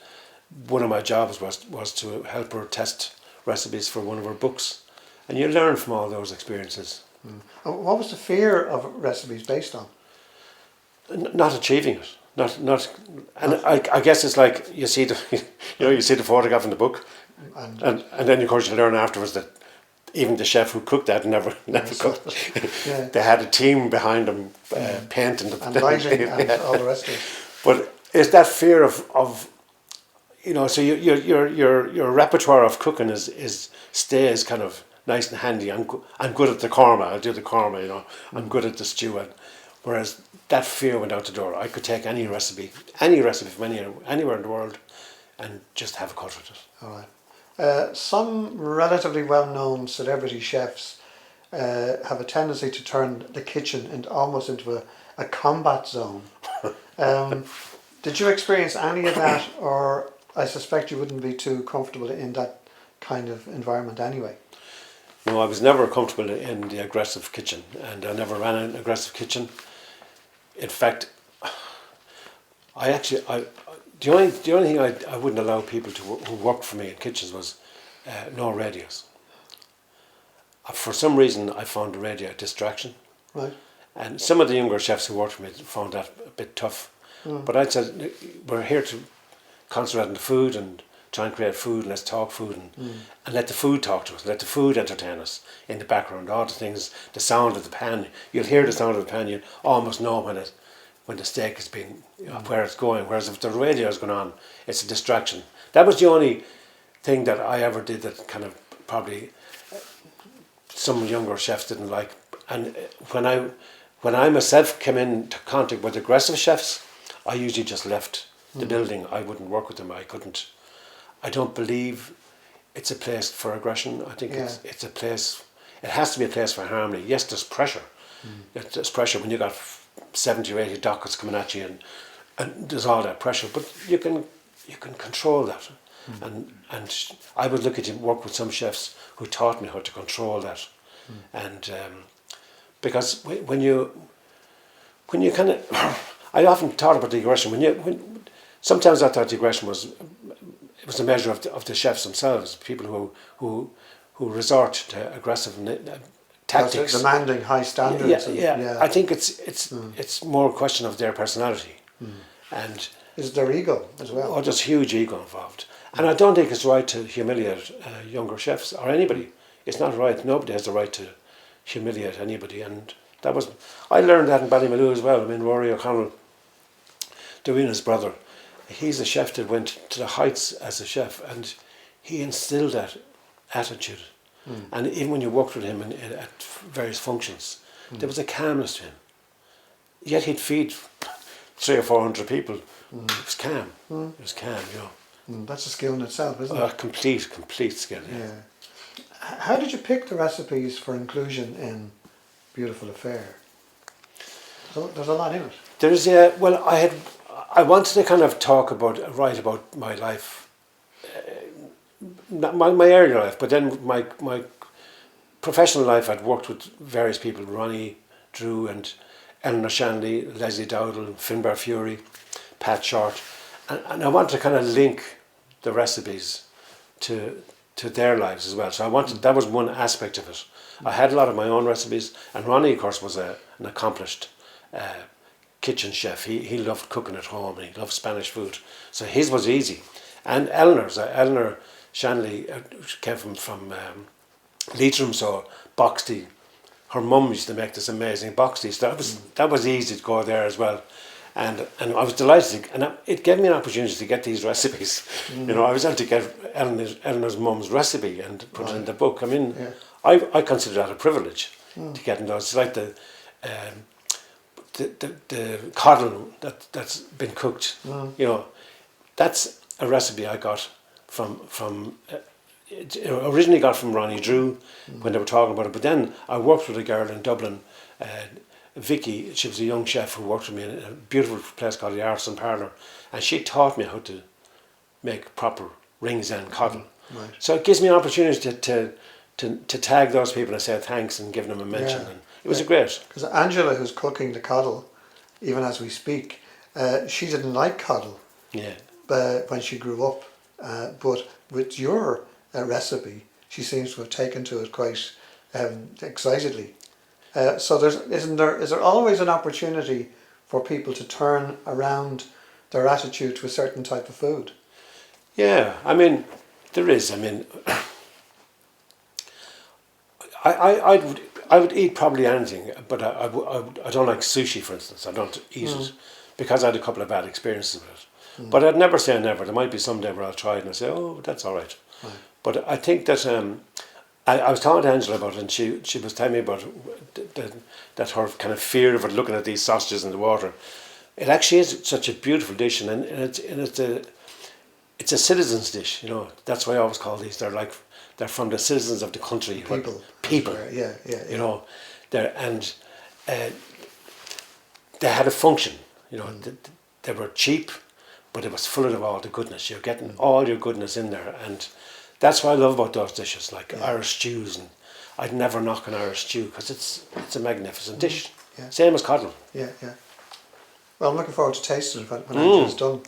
one of my jobs was to help her test recipes for one of her books, and you learn from all those experiences. And what was the fear of recipes based on? Not achieving it, and I guess it's like you see the photograph in the book, and then of course you learn afterwards that even the chef who cooked that never cooked. Yeah. They had a team behind them painting And lighting and all the rest of it. But it's that fear of so your repertoire of cooking stays kind of nice and handy. I'm good at the korma. I'll do the korma. I'm good at the stew. Whereas that fear went out the door. I could take any recipe from anywhere in the world, and just have a cut at it. All right. Some relatively well-known celebrity chefs have a tendency to turn the kitchen almost into a combat zone. Did you experience any of that, or I suspect you wouldn't be too comfortable in that kind of environment anyway? No, I was never comfortable in the aggressive kitchen, and I never ran an aggressive kitchen. In fact, the only thing I wouldn't allow people who worked for me in kitchens was no radios. For some reason, I found the radio a distraction. Right. And some of the younger chefs who worked for me found that a bit tough. But I said, we're here to concentrate on the food and try and create food, and let's talk food and let the food talk to us, let the food entertain us in the background, all the things, the sound of the pan. You'll hear the sound of the pan, you almost know when the steak has been, where it's going, whereas if the radio is going on, it's a distraction. That was the only thing that I ever did that kind of probably some younger chefs didn't like. And when I myself came into contact with aggressive chefs, I usually just left the building. I wouldn't work with them. I don't believe it's a place for aggression. I think it's a place, it has to be a place for harmony. Yes, there's pressure. There's pressure when you got 70 or 80 dockets coming at you, and there's all that pressure, but you can control that. And I would look at work with some chefs who taught me how to control that. And because when you kind of, I often thought about the aggression. Sometimes I thought the aggression was a measure of the chefs themselves, people who resort to aggressive tactics, demanding high standards. Yeah. I think it's more a question of their personality, and is their ego as well. Oh, there's huge ego involved, and I don't think it's right to humiliate younger chefs or anybody. It's not right. Nobody has the right to humiliate anybody, and I learned that in Ballymaloo as well. I mean, Rory O'Connell, Darina's brother, he's a chef that went to the heights as a chef, and he instilled that attitude. And even when you worked with him at various functions, there was a calmness to him. Yet he'd feed 300 or 400 people. It was calm. It was calm, That's a skill in itself, isn't it? Complete skill. Yeah. How did you pick the recipes for inclusion in Beautiful Affair? So there's a lot in it. There's I wanted to kind of write about my life, not my earlier life, but then my professional life. I'd worked with various people: Ronnie Drew and Eleanor Shanley, Leslie Dowdle, Finbar Fury, Pat Short, and I wanted to kind of link the recipes to their lives as well. So I wanted, that was one aspect of it. I had a lot of my own recipes, and Ronnie, of course, was an accomplished kitchen chef. He loved cooking at home, and he loved Spanish food, so his was easy. And Eleanor Shanley came from Leitrim, so boxty. Her mum used to make this amazing boxty, so that was easy to go there as well. And I was delighted, it gave me an opportunity to get these recipes. You know, I was able to get Eleanor's mum's recipe and put it in the book. I mean, I consider that a privilege to get in those. It's like the coddle that's been cooked. You know, that's a recipe I got from originally got from Ronnie Drew when they were talking about it. But then I worked with a girl in Dublin, Vicky. She was a young chef who worked with me in a beautiful place called the Arts and Parlour, and she taught me how to make proper rings and coddle. Right. So it gives me an opportunity to tag those people and say thanks and give them a mention. And it was great. Because Angela, who's cooking the coddle, even as we speak, she didn't like coddle. Yeah. When she grew up, but with your recipe, she seems to have taken to it quite excitedly. So is there always an opportunity for people to turn around their attitude to a certain type of food? Yeah, I mean, there is. I mean, I would eat probably anything, but I don't like sushi, for instance. I don't eat it because I had a couple of bad experiences with it. But I'd never say never. There might be some day where I'll try it and I'll say, oh, that's all right. But I think that I was talking to Angela about it, and she was telling me about that her kind of fear of it, looking at these sausages in the water. It actually is such a beautiful dish, and it's a citizen's dish. You know, that's why I always call these. They're from the citizens of the country. People. Yeah. You know, they had a function. You know, they were cheap, but it was full of all the goodness. You're getting all your goodness in there, and that's what I love about those dishes, like Irish stews. And I'd never knock an Irish stew because it's a magnificent dish. Yeah. Same as coddle. Yeah. Well, I'm looking forward to tasting it when Angela's done.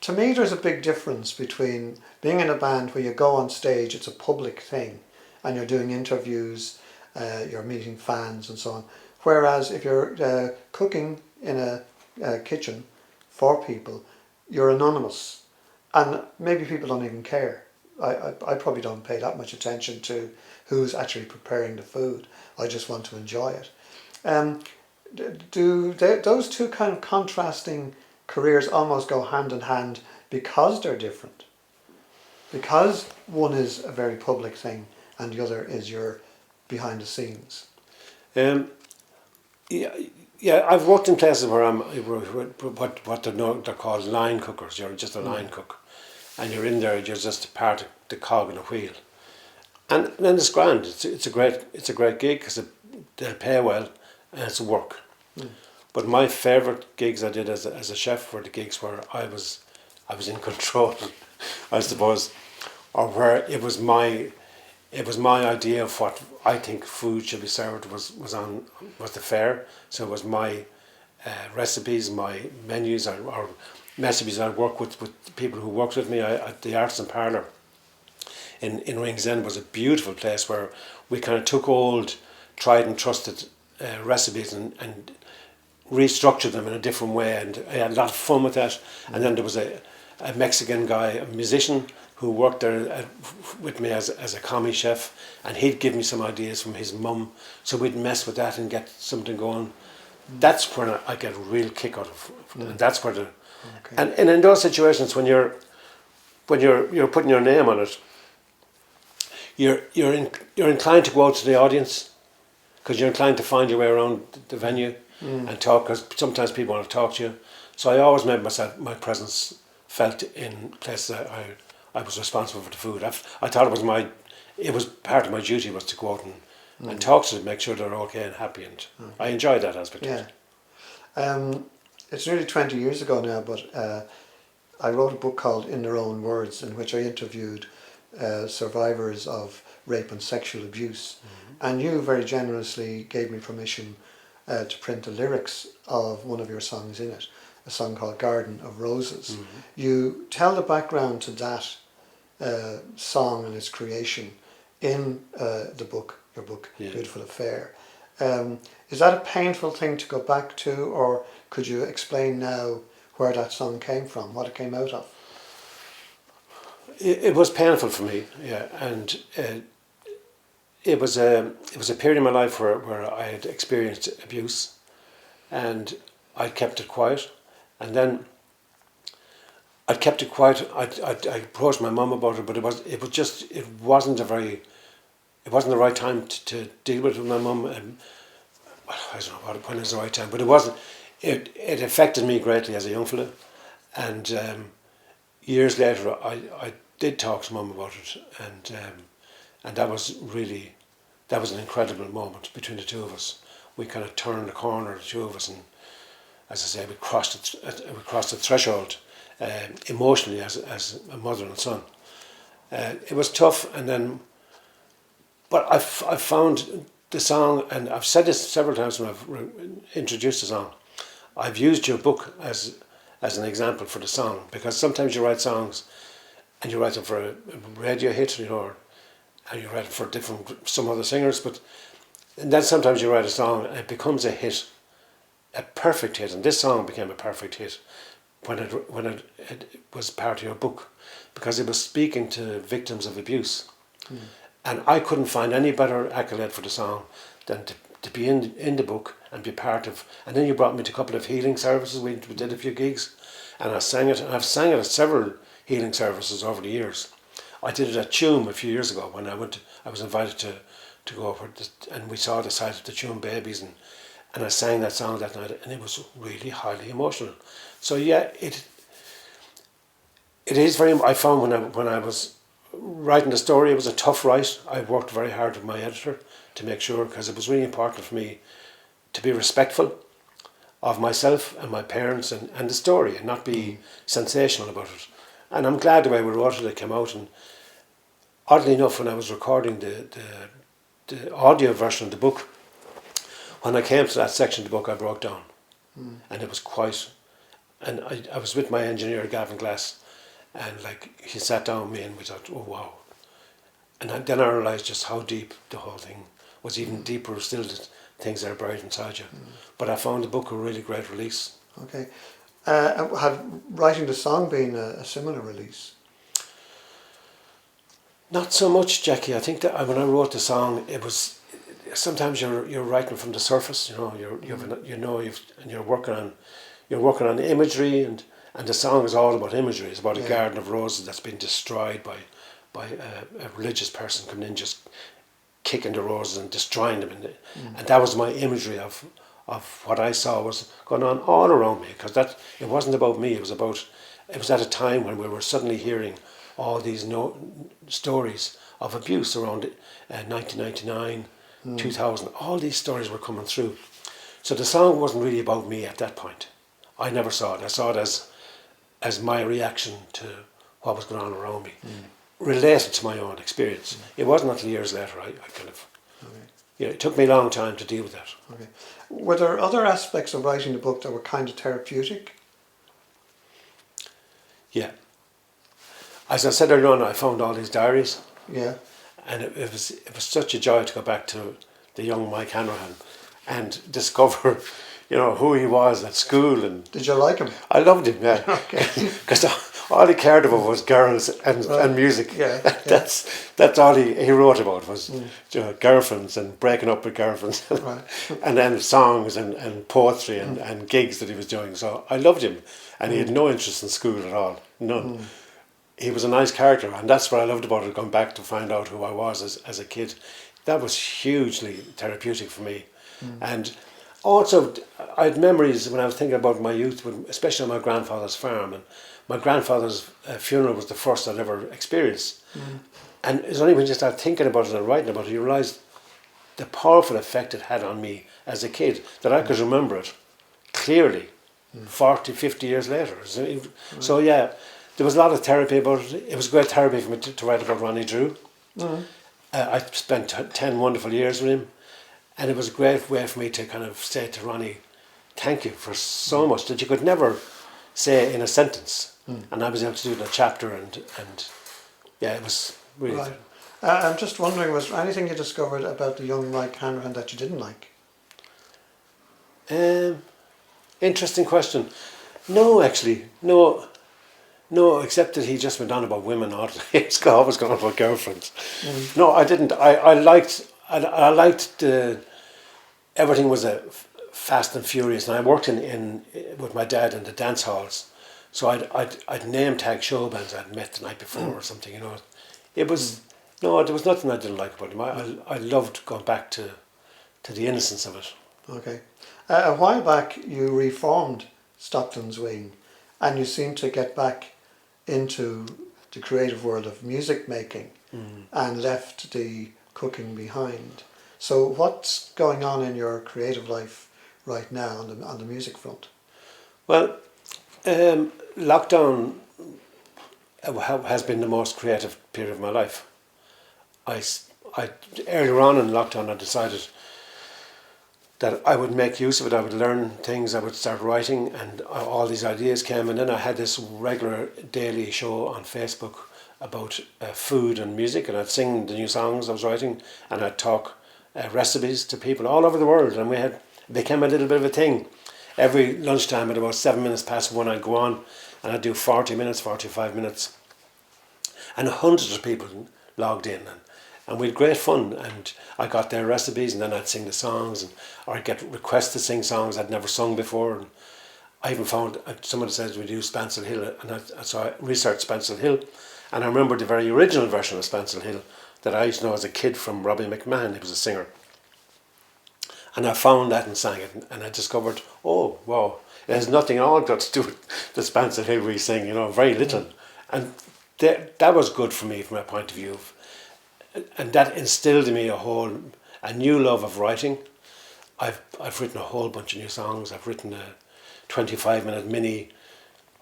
To me, there's a big difference between being in a band where you go on stage, it's a public thing, and you're doing interviews, you're meeting fans and so on. Whereas if you're cooking in a kitchen for people, you're anonymous, and maybe people don't even care. I probably don't pay that much attention to who's actually preparing the food. I just want to enjoy it. Do those two kind of contrasting careers almost go hand in hand because they're different? Because one is a very public thing and the other is your behind the scenes. Yeah, I've worked in places where I'm what they're called line cookers. You're just a line cook, and you're in there. You're just part of the cog in a wheel, and then it's grand. It's a great gig because they pay well and it's work. But my favourite gigs I did as a chef were the gigs where I was in control, I suppose, or where it was my idea of what I think food should be served was the fair. So it was my recipes, my menus, or recipes I work with people who worked with me at the Arts and Parlour in Ringsend was a beautiful place where we kind of took old, tried and trusted recipes and restructured them in a different way, and I had a lot of fun with that. And then there was a Mexican guy, a musician, who worked there with me as a commie chef, and he'd give me some ideas from his mum, so we'd mess with that and get something going. That's when I get a real kick out of it. And that's where and in those situations when you're putting your name on it, you're inclined to go out to the audience because you're inclined to find your way around the venue and talk, because sometimes people want to talk to you. So I always made my presence felt in places that I was responsible for the food. I thought it was part of my duty was to go out and talk to them, make sure they're okay and happy, and I enjoyed that aspect. Yeah. It's nearly 20 years ago now, but I wrote a book called In Their Own Words, in which I interviewed survivors of rape and sexual abuse, and you very generously gave me permission to print the lyrics of one of your songs in it, a song called Garden of Roses. You tell the background to that song and its creation in your book, Beautiful Affair. Is that a painful thing to go back to, or could you explain now where that song came from, what it came out of? It was painful for me, yeah, and it was a period in my life where I had experienced abuse, and I kept it quiet, and then I kept it quiet. I approached my mum about it, but it wasn't the right time to deal with it with my mum. I don't know when is the right time, but it wasn't. It affected me greatly as a young fella, and years later I did talk to mum about it, and that was an incredible moment between the two of us. We kind of turned the corner, the two of us, and as I say, we crossed the threshold emotionally as a mother and son. It was tough, but I found the song, and I've said this several times when I've introduced the song. I've used your book as an example for the song, because sometimes you write songs and you write them for a radio hit, and you write them for some other singers, and then sometimes you write a song and it becomes a hit, a perfect hit, and this song became a perfect hit when it was part of your book, because it was speaking to victims of abuse. And I couldn't find any better accolade for the song than to be in the book and be part of. And then you brought me to a couple of healing services. We did a few gigs, and I sang it. And I've sang it at several healing services over the years. I did it at Tuam a few years ago when I was invited to go over, and we saw the site of the Tuam babies, and I sang that song that night, and it was really highly emotional. So yeah, it is very. I found when I was writing the story, it was a tough write. I worked very hard with my editor to make sure, because it was really important for me to be respectful of myself and my parents and the story, and not be sensational about it. And I'm glad the way we wrote it came out. And oddly enough, when I was recording the audio version of the book, when I came to that section of the book, I broke down. And it was quite. And I was with my engineer, Gavin Glass, and he sat down with me, and we thought, oh wow. And then I realised just how deep the whole thing was, even deeper still, the things that are buried inside you. But I found the book a really great release. Okay. Had writing the song been a similar release? Not so much, Jackie. I think that when I wrote the song, it was sometimes you're writing from the surface. And you're working on imagery, and the song is all about imagery. It's about a garden of roses that's been destroyed by a religious person coming in, just kicking the roses and destroying them, and that was my imagery of what I saw was going on all around me, because it wasn't about me. It was at a time when we were suddenly hearing all these stories of abuse around 1999, 2000. All these stories were coming through. So the song wasn't really about me at that point. I never saw it. I saw it as my reaction to what was going on around me, related to my own experience. It wasn't until years later I kind of. Okay. It took me a long time to deal with that. Okay. Were there other aspects of writing the book that were kind of therapeutic? Yeah. As I said earlier on, I found all these diaries. Yeah. And it was such a joy to go back to the young Mike Hanrahan and discover, who he was at school. And did you like him? I loved him, yeah. Okay. Because all he cared about was girls and music. Yeah. That's all he wrote about was girlfriends and breaking up with girlfriends, right. and then songs and poetry and gigs that he was doing. So I loved him, and he had no interest in school at all, none. He was a nice character, and that's what I loved about it, going back to find out who I was as a kid. That was hugely therapeutic for me. And also, I had memories when I was thinking about my youth, especially on my grandfather's farm. And my grandfather's funeral was the first I'd ever experienced. And it's only when you start thinking about it and writing about it, you realise the powerful effect it had on me as a kid, that I could remember it clearly 40, 50 years later. So yeah, there was a lot of therapy about it. It was great therapy for me to write about Ronnie Drew. I spent 10 wonderful years with him, and it was a great way for me to kind of say to Ronnie, thank you for so much that you could never say in a sentence. And I was able to do it in a chapter, and yeah, it was really... Right. I'm just wondering, was there anything you discovered about the young Mike Hanrahan that you didn't like? Interesting question. No, actually, no, except that he just went on about women all the day. He's always gone on about girlfriends. No, I didn't. I liked everything was fast and furious. And I worked in with my dad in the dance halls, so I'd name tag show bands I'd met the night before or something. You know, it was no, there was nothing I didn't like about them. I loved going back to the innocence of it. Okay. A while back you reformed Stockton's Wing and you seemed to get back into the creative world of music making and left the cooking behind. So what's going on in your creative life right now on the music front? Well, lockdown has been the most creative period of my life. I earlier on in lockdown I decided that I would make use of it. I would learn things. I would start writing, and all these ideas came. And then I had this regular daily show on Facebook about food and music, and I'd sing the new songs I was writing, and I'd talk recipes to people all over the world. And it became a little bit of a thing. Every lunchtime at about 7 minutes past 1, I'd go on, and I'd do 40 minutes, 45 minutes, and hundreds of people logged in. And we had great fun, and I got their recipes, and then I'd sing the songs, or I'd get requests to sing songs I'd never sung before. And I even found somebody says we do Spancel Hill, and so I researched Spancel Hill, and I remember the very original version of Spancel Hill that I used to know as a kid from Robbie McMahon. He was a singer, and I found that and sang it, and I discovered, oh wow, it has nothing at all got to do with the Spancel Hill we sing, you know, very little, and that was good for me from my point of view. And that instilled in me a new love of writing. I've written a whole bunch of new songs. I've written a 25-minute mini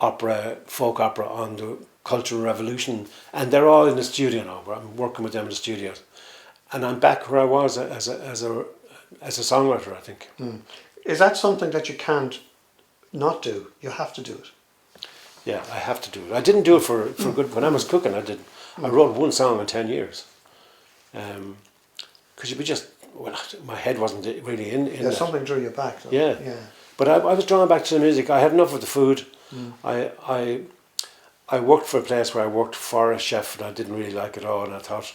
opera, folk opera on the Cultural Revolution, and they're all in the studio now. I'm working with them in the studios, and I'm back where I was as a songwriter, I think. Is that something that you can't not do? You have to do it. Yeah, I have to do it. I didn't do it for good. When I was cooking, I wrote one song in 10 years. Because you'd be my head wasn't really in that. Something drew you back. Though. Yeah. But I was drawn back to the music. I had enough of the food. I worked for a place where I worked for a chef, and I didn't really like it at all. And I thought,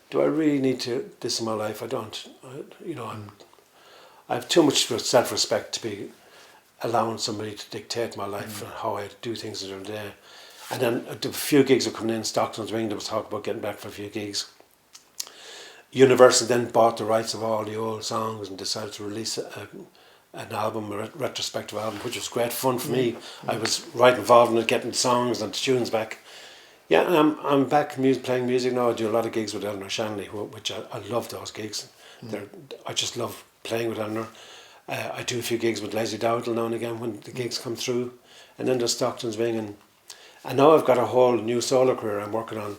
do I really need this in my life? I don't. I have too much self-respect to be allowing somebody to dictate my life and how I do things during the day. And then a few gigs were coming in. Stockton's Wing, there was talk about getting back for a few gigs. Universal then bought the rights of all the old songs and decided to release an album, a retrospective album, which was great fun for me. I was right involved in it, getting the songs and the tunes back. Yeah, and I'm back playing music now. I do a lot of gigs with Eleanor Shanley, which I love those gigs. I just love playing with Eleanor. I do a few gigs with Leslie Dowdle now and again when the gigs come through. And then there's Stockton's Wing. And now I've got a whole new solo career I'm working on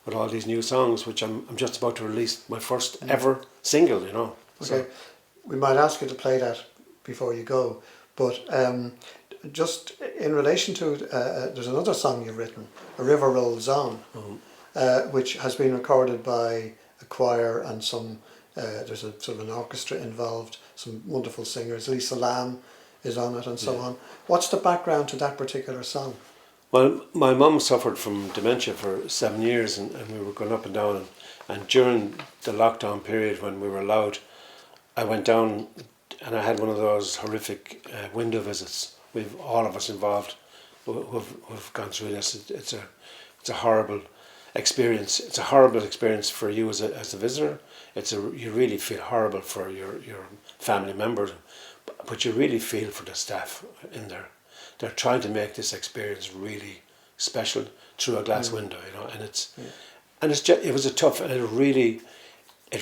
with all these new songs, which I'm just about to release my first ever single, you know. Okay, so we might ask you to play that before you go, but just in relation to there's another song you've written, A River Rolls On, which has been recorded by a choir and some there's a sort of an orchestra involved, some wonderful singers. Lisa Lamb is on it and so on. What's the background to that particular song? Well, my mum suffered from dementia for 7 years, and we were going up and down. And during the lockdown period, when we were allowed, I went down and I had one of those horrific window visits. We've all of us involved who've gone through this. It's a horrible experience. It's a horrible experience for you as a visitor. You really feel horrible for your family members, but you really feel for the staff in there. They're trying to make this experience really special through a glass window, you know, and it was a tough, and it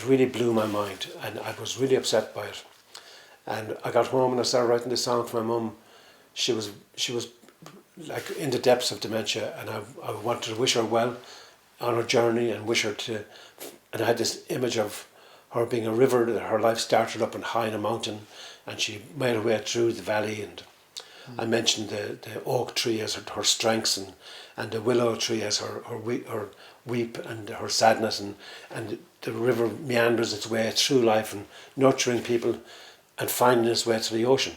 really blew my mind, and I was really upset by it. And I got home and I started writing this song for my mum. She was like in the depths of dementia, and I wanted to wish her well on her journey and wish her to. And I had this image of her being a river, that her life started up and high in a mountain, and she made her way through the valley. And I mentioned the oak tree as her strengths, and the willow tree as her weep and her sadness, and the river meanders its way through life and nurturing people and finding its way to the ocean.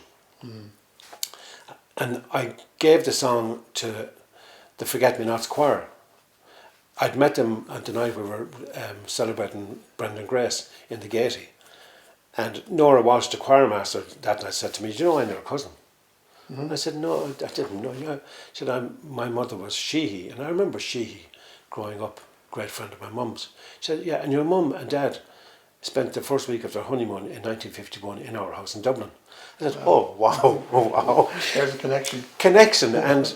And I gave the song to the Forget-Me-Nots choir. I'd met them on the night we were celebrating Brendan Grace in the Gaiety, And Nora Walsh, the choir master, that night said to me, "Do you know I'm your cousin?" Mm-hmm. I said, "No, I didn't know you." She said, "My mother was Sheehy," and I remember Sheehy growing up, great friend of my mum's. She said, "Yeah, and your mum and dad spent the first week of their honeymoon in 1951 in our house in Dublin." I said, "Oh, wow, oh, wow." There's a connection. And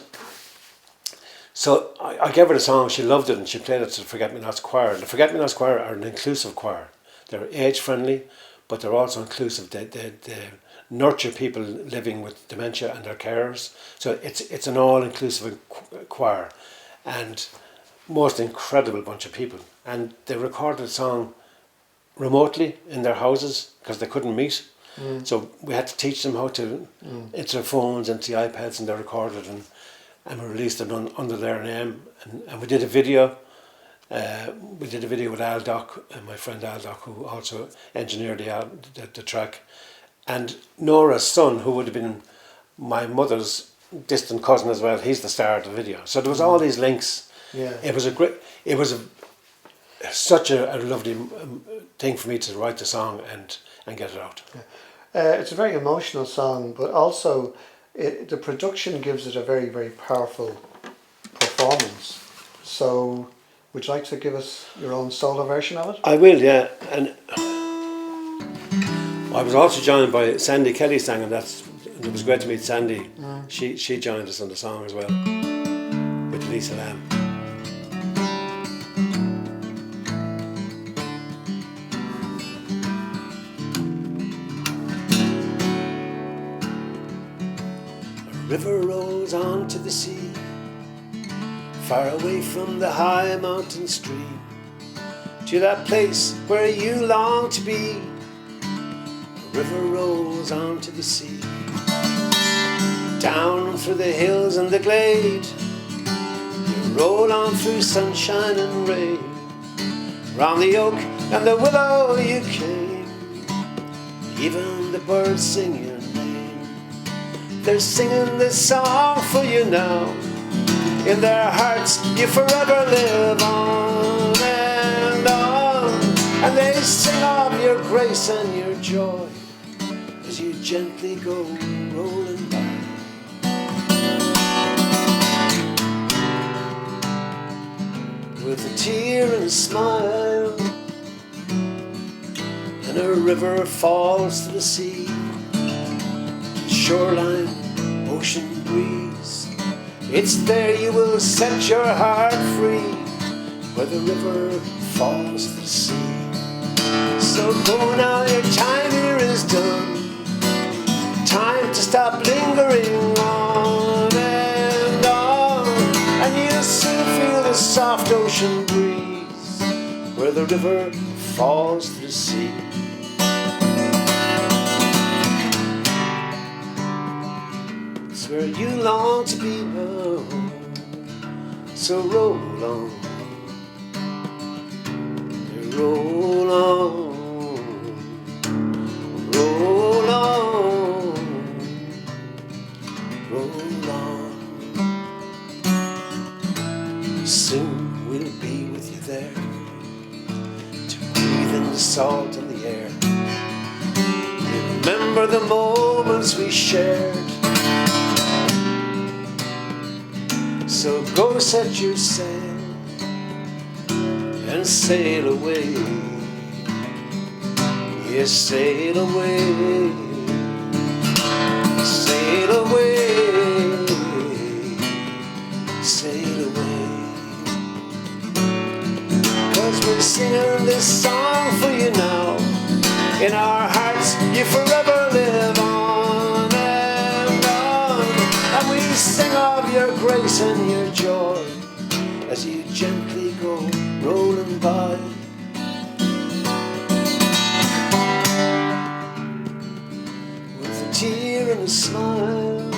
so I gave her the song, she loved it, and she played it to the Forget-Me-Nots choir. The Forget-Me-Nots choir are an inclusive choir. They're age-friendly, but they're also inclusive. They nurture people living with dementia and their carers. So it's an all-inclusive choir, and most incredible bunch of people. And they recorded the song remotely in their houses because they couldn't meet. So we had to teach them how to into their phones, into the iPads, and they recorded and we released them under their name. And we did a video. We did a video with Al Doc, my friend Al Doc, who also engineered the track. And Nora's son, who would have been my mother's distant cousin as well, he's the star of the video. So there was all these links. Yeah. It was such a lovely thing for me to write the song and get it out. Yeah. It's a very emotional song, but also the production gives it a very, very powerful performance. So would you like to give us your own solo version of it? I will, yeah. And I was also joined by Sandy Kelly sang, and it was great to meet Sandy. She joined us on the song as well with Lisa Lamb. A river rolls on to the sea, far away from the high mountain stream, to that place where you long to be. A river rolls on to the sea, down through the hills and the glade. You roll on through sunshine and rain, round the oak and the willow you came. Even the birds sing your name. They're singing this song for you now. In their hearts you forever live on and on. And they sing of your grace and your joy as you gently go rolling by. With a tear and a smile, and a river falls to the sea. Shoreline, ocean breeze, it's there you will set your heart free, where the river falls to the sea. So go now, your time here is done. Time to stop lingering on and on, and you'll soon feel the soft ocean breeze, where the river falls to the sea. It's where you long to be now, so roll on, roll on, roll on, roll on. Soon we'll be with you there, to breathe in the salt and the air. Remember the moments we shared. So go set your sail and sail away. Yes, sail away, sail away, sail away. 'Cause we're singing this song for you now. In our hearts you forever live on and on. And we sing of your grace and your joy as you gently go rolling by. With a tear and a smile,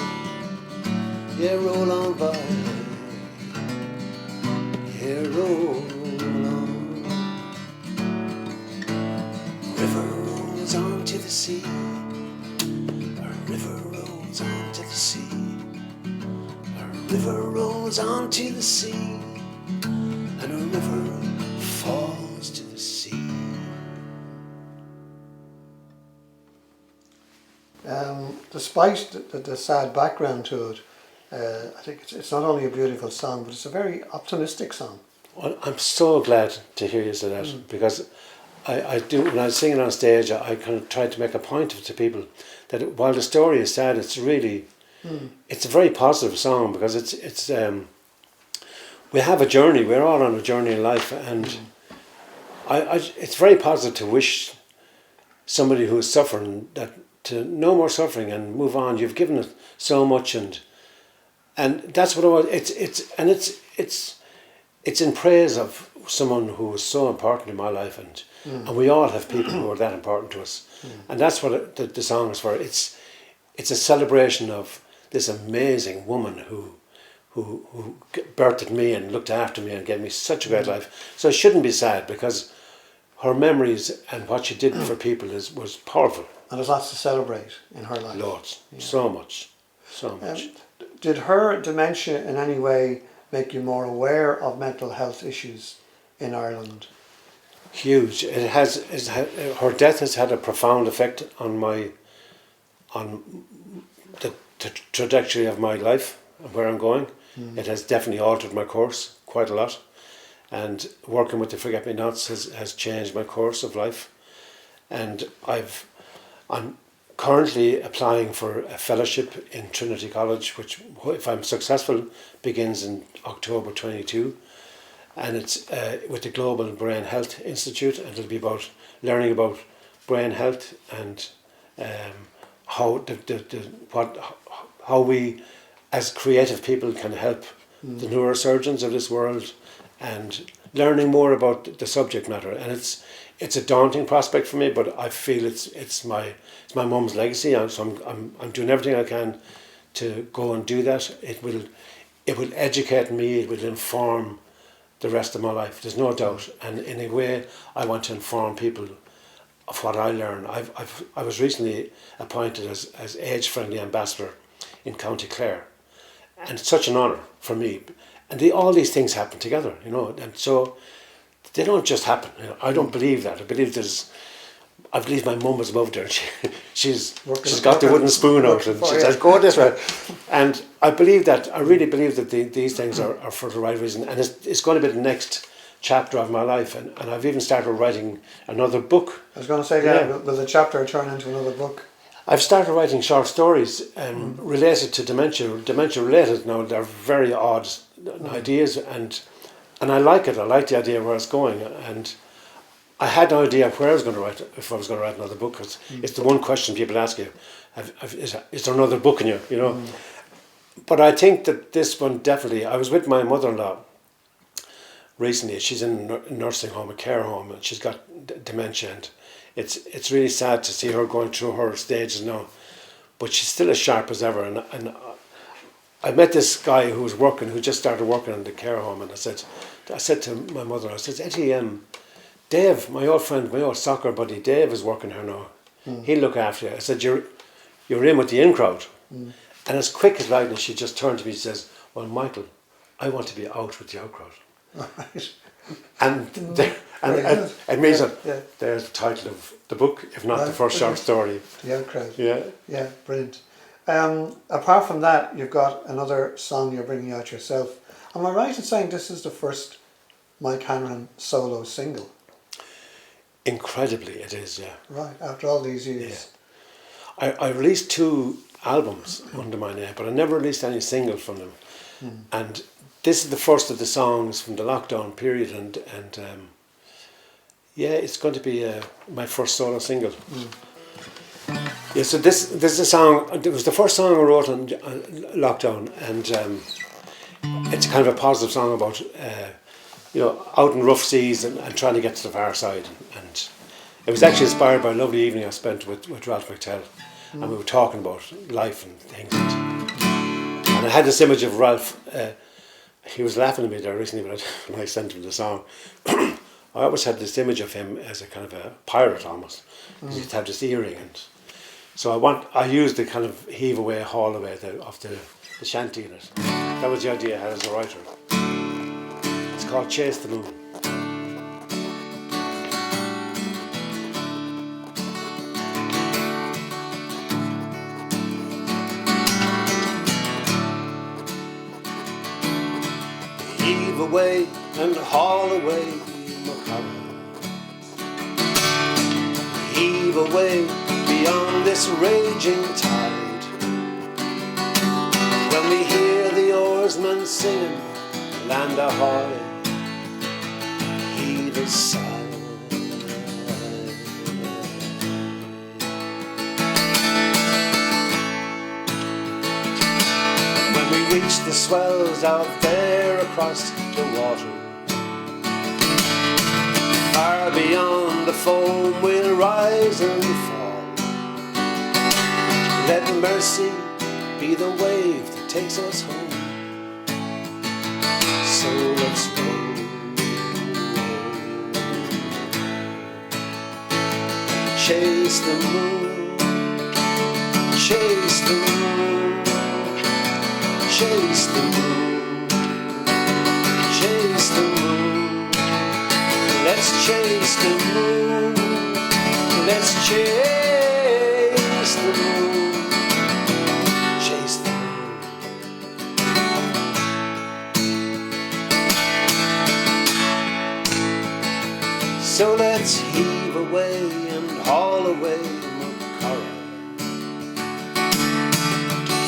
yeah, roll on by. Yeah, roll on. River rolls on to the sea. A river rolls on to the sea. A river rolls on to the sea. And a river falls to the sea. despite the sad background to it, I think it's not only a beautiful song, but it's a very optimistic song. Well, I'm so glad to hear you say that because I do, when I was singing on stage, I kind of tried to make a point of it to people that while the story is sad, it's really, it's a very positive song because it's we have a journey, we're all on a journey in life, and it's very positive to wish somebody who is suffering that to no more suffering and move on. You've given it so much, and that's what I was. It's in praise of someone who was so important in my life, and we all have people who are that important to us, and that's what the song is for. It's a celebration of this amazing woman who birthed me and looked after me and gave me such a great life. So it shouldn't be sad because her memories and what she did for people was powerful. And there's lots to celebrate in her life. Loads, so much. Did her dementia in any way make you more aware of mental health issues in Ireland? Huge. Her death has had a profound effect on the trajectory of my life and where I'm going. It has definitely altered my course quite a lot, and working with the Forget Me Nots has changed my course of life. And I'm currently applying for a fellowship in Trinity College, which, if I'm successful, begins in October 22, and it's with the Global Brain Health Institute, and it'll be about learning about brain health and how how we as creative people can help the neurosurgeons of this world, and learning more about the subject matter. And it's a daunting prospect for me, but I feel it's my mum's legacy, and so I'm doing everything I can to go and do that. It will educate me. It will inform the rest of my life. There's no doubt. And in a way, I want to inform people of what I learn. I was recently appointed as age-friendly ambassador in County Clare, and it's such an honour for me. And all these things happen together, and so they don't just happen. I don't believe that. I believe my mum was above there. She's got the wooden spoon out and she says, "Go this way." And I really believe that these things are for the right reason. And it's going to be the next chapter of my life. And I've even started writing another book. I was going to say, will the chapter turn into another book? I've started writing short stories related to dementia related. Now, they're very odd ideas, and I like it. I like the idea of where it's going, and I had no idea where I was going to write, if I was going to write another book. It's the one question people ask you: is there another book in you? But I think that this one definitely. I was with my mother-in-law recently. She's in a nursing home, a care home, and she's got dementia, and it's really sad to see her going through her stages now. But she's still as sharp as ever. And I met this guy who just started working in the care home, and I said to my mother, I said, "Eddie, Dave, my old friend, my old soccer buddy, Dave is working here now. He'll look after you." I said, "You're in with the in crowd." And as quick as lightning, she just turned to me and says, "Well, Michael, I want to be out with the out crowd." Right. And it means that there's the title of the book, if not the first short story. The Out Crowd. Yeah, Brilliant. Apart from that, you've got another song you're bringing out yourself. Am I right in saying this is the first Mike Hanrahan solo single? Incredibly, it is, yeah. Right, after all these years. Yeah. I released 2 albums under my name, but I never released any single from them. And this is the first of the songs from the lockdown period, and it's going to be my first solo single. Yeah, so this is a song. It was the first song I wrote on lockdown, and it's kind of a positive song about out in rough seas and trying to get to the far side. And it was actually inspired by a lovely evening I spent with Ralph McTell, and we were talking about life and things. And I had this image of Ralph. He was laughing at me there recently when I sent him the song. I always had this image of him as a kind of a pirate almost. He used to have this earring, and so I used the kind of heave away, haul away of the shanty in it. That was the idea I had as a writer. It's called Chase the Moon. Heave away and haul away, Maccara. Heave away beyond this raging tide. When we hear the oarsmen singing, land ahoy, heave aside. When we reach the swells out there across the water, far beyond the foam we'll rise and fall. Let mercy be the wave that takes us home. So let's roll. Chase the moon, chase the moon, chase the moon, chase the moon. Let's chase the moon, let's chase the moon, chase the moon. So let's heave away and haul away, Maccara.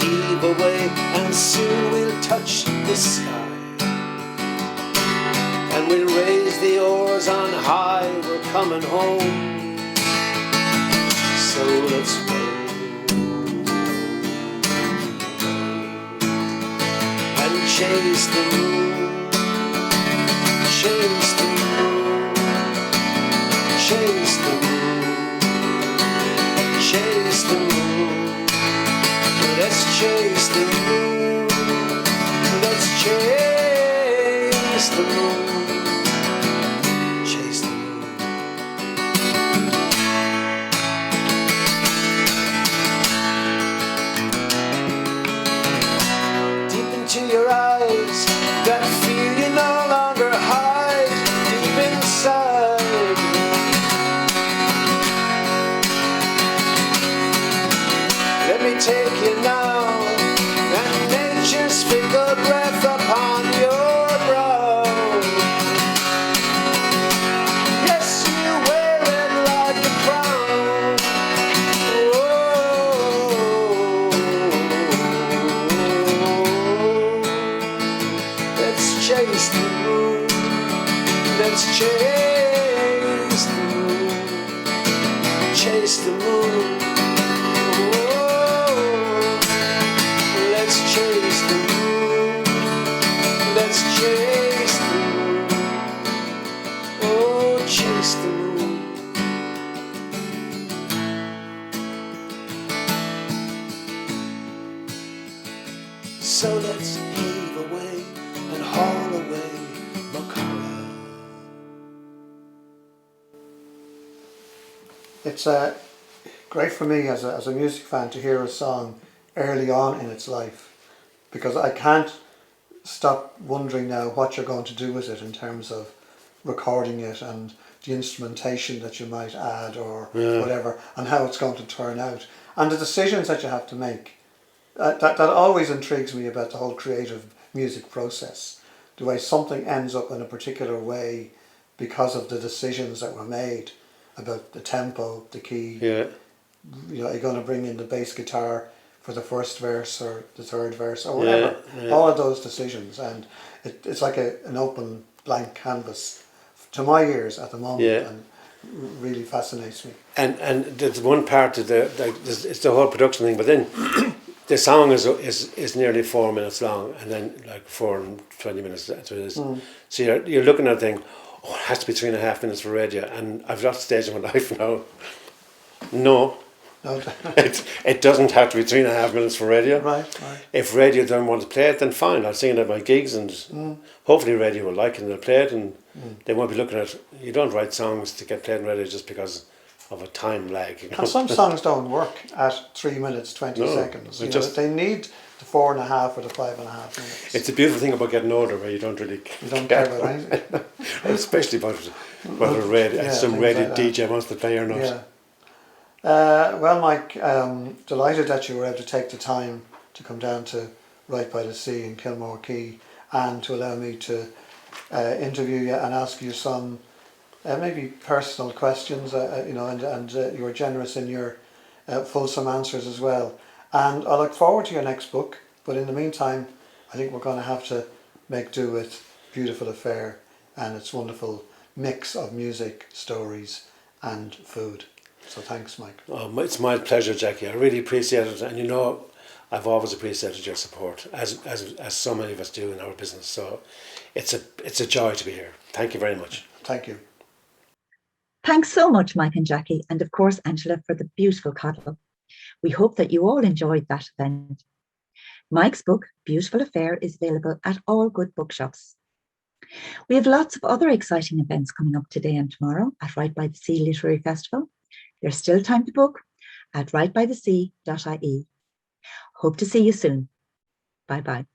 Heave away and soon we'll touch the sky. And we'll raise the oars on high, we're coming home. So let's roll and chase the moon, chase the moon, chase the moon, chase the moon. Let's chase the moon, let's chase the moon. Your eyes, that fear you no longer hide deep inside. Let me take you now, and nature's fickle breath upon your brow. Yes, you wear it like a crown. Chase the moon, let's chase the moon, chase the moon. Oh, let's chase the moon, let's chase the moon. Oh, chase the moon. So let's heave away and haul away, Maccara. It's great for me as a music fan to hear a song early on in its life, because I can't stop wondering now what you're going to do with it in terms of recording it and the instrumentation that you might add or whatever, and how it's going to turn out, and the decisions that you have to make. That always intrigues me about the whole creative music process, the way something ends up in a particular way because of the decisions that were made about the tempo, the key. Yeah. You know, are you going to bring in the bass guitar for the first verse or the third verse or whatever? Yeah. All of those decisions, and it's like an open blank canvas to my ears at the moment, and really fascinates me. And there's one part of it's the whole production thing, but then the song is nearly 4 minutes long, and then like 4 and 20 minutes after this. So you're looking at a thing, oh, it has to be 3.5 minutes for radio, and I've got to stage in my life now. No. It doesn't have to be 3.5 minutes for radio. Right. If radio don't want to play it, then fine, I'll sing it at my gigs, and hopefully radio will like it and they'll play it, and they won't be looking at, you don't write songs to get played on radio just because of a time lag. You know? And some songs don't work at 3 minutes 20 seconds. They need the 4.5 or the 5.5 minutes. It's a beautiful thing about getting older, where you don't really care about anything. Especially about whether some radio like DJ wants to play or not. Yeah. Well, Mike, delighted that you were able to take the time to come down to Right by the Sea in Kilmore Quay and to allow me to interview you and ask you some maybe personal questions, and you were generous in your fulsome answers as well. And I look forward to your next book, but in the meantime, I think we're going to have to make do with Beautiful Affair and its wonderful mix of music, stories and food. So thanks, Mike. Oh, it's my pleasure, Jackie. I really appreciate it, and I've always appreciated your support, as so many of us do in our business. So it's a joy to be here. Thank you very much. Thank you. Thanks so much, Mike and Jackie, and of course, Angela, for the beautiful coddle. We hope that you all enjoyed that event. Mike's book, Beautiful Affair, is available at all good bookshops. We have lots of other exciting events coming up today and tomorrow at Right by the Sea Literary Festival. There's still time to book at rightbythesea.ie. Hope to see you soon. Bye-bye.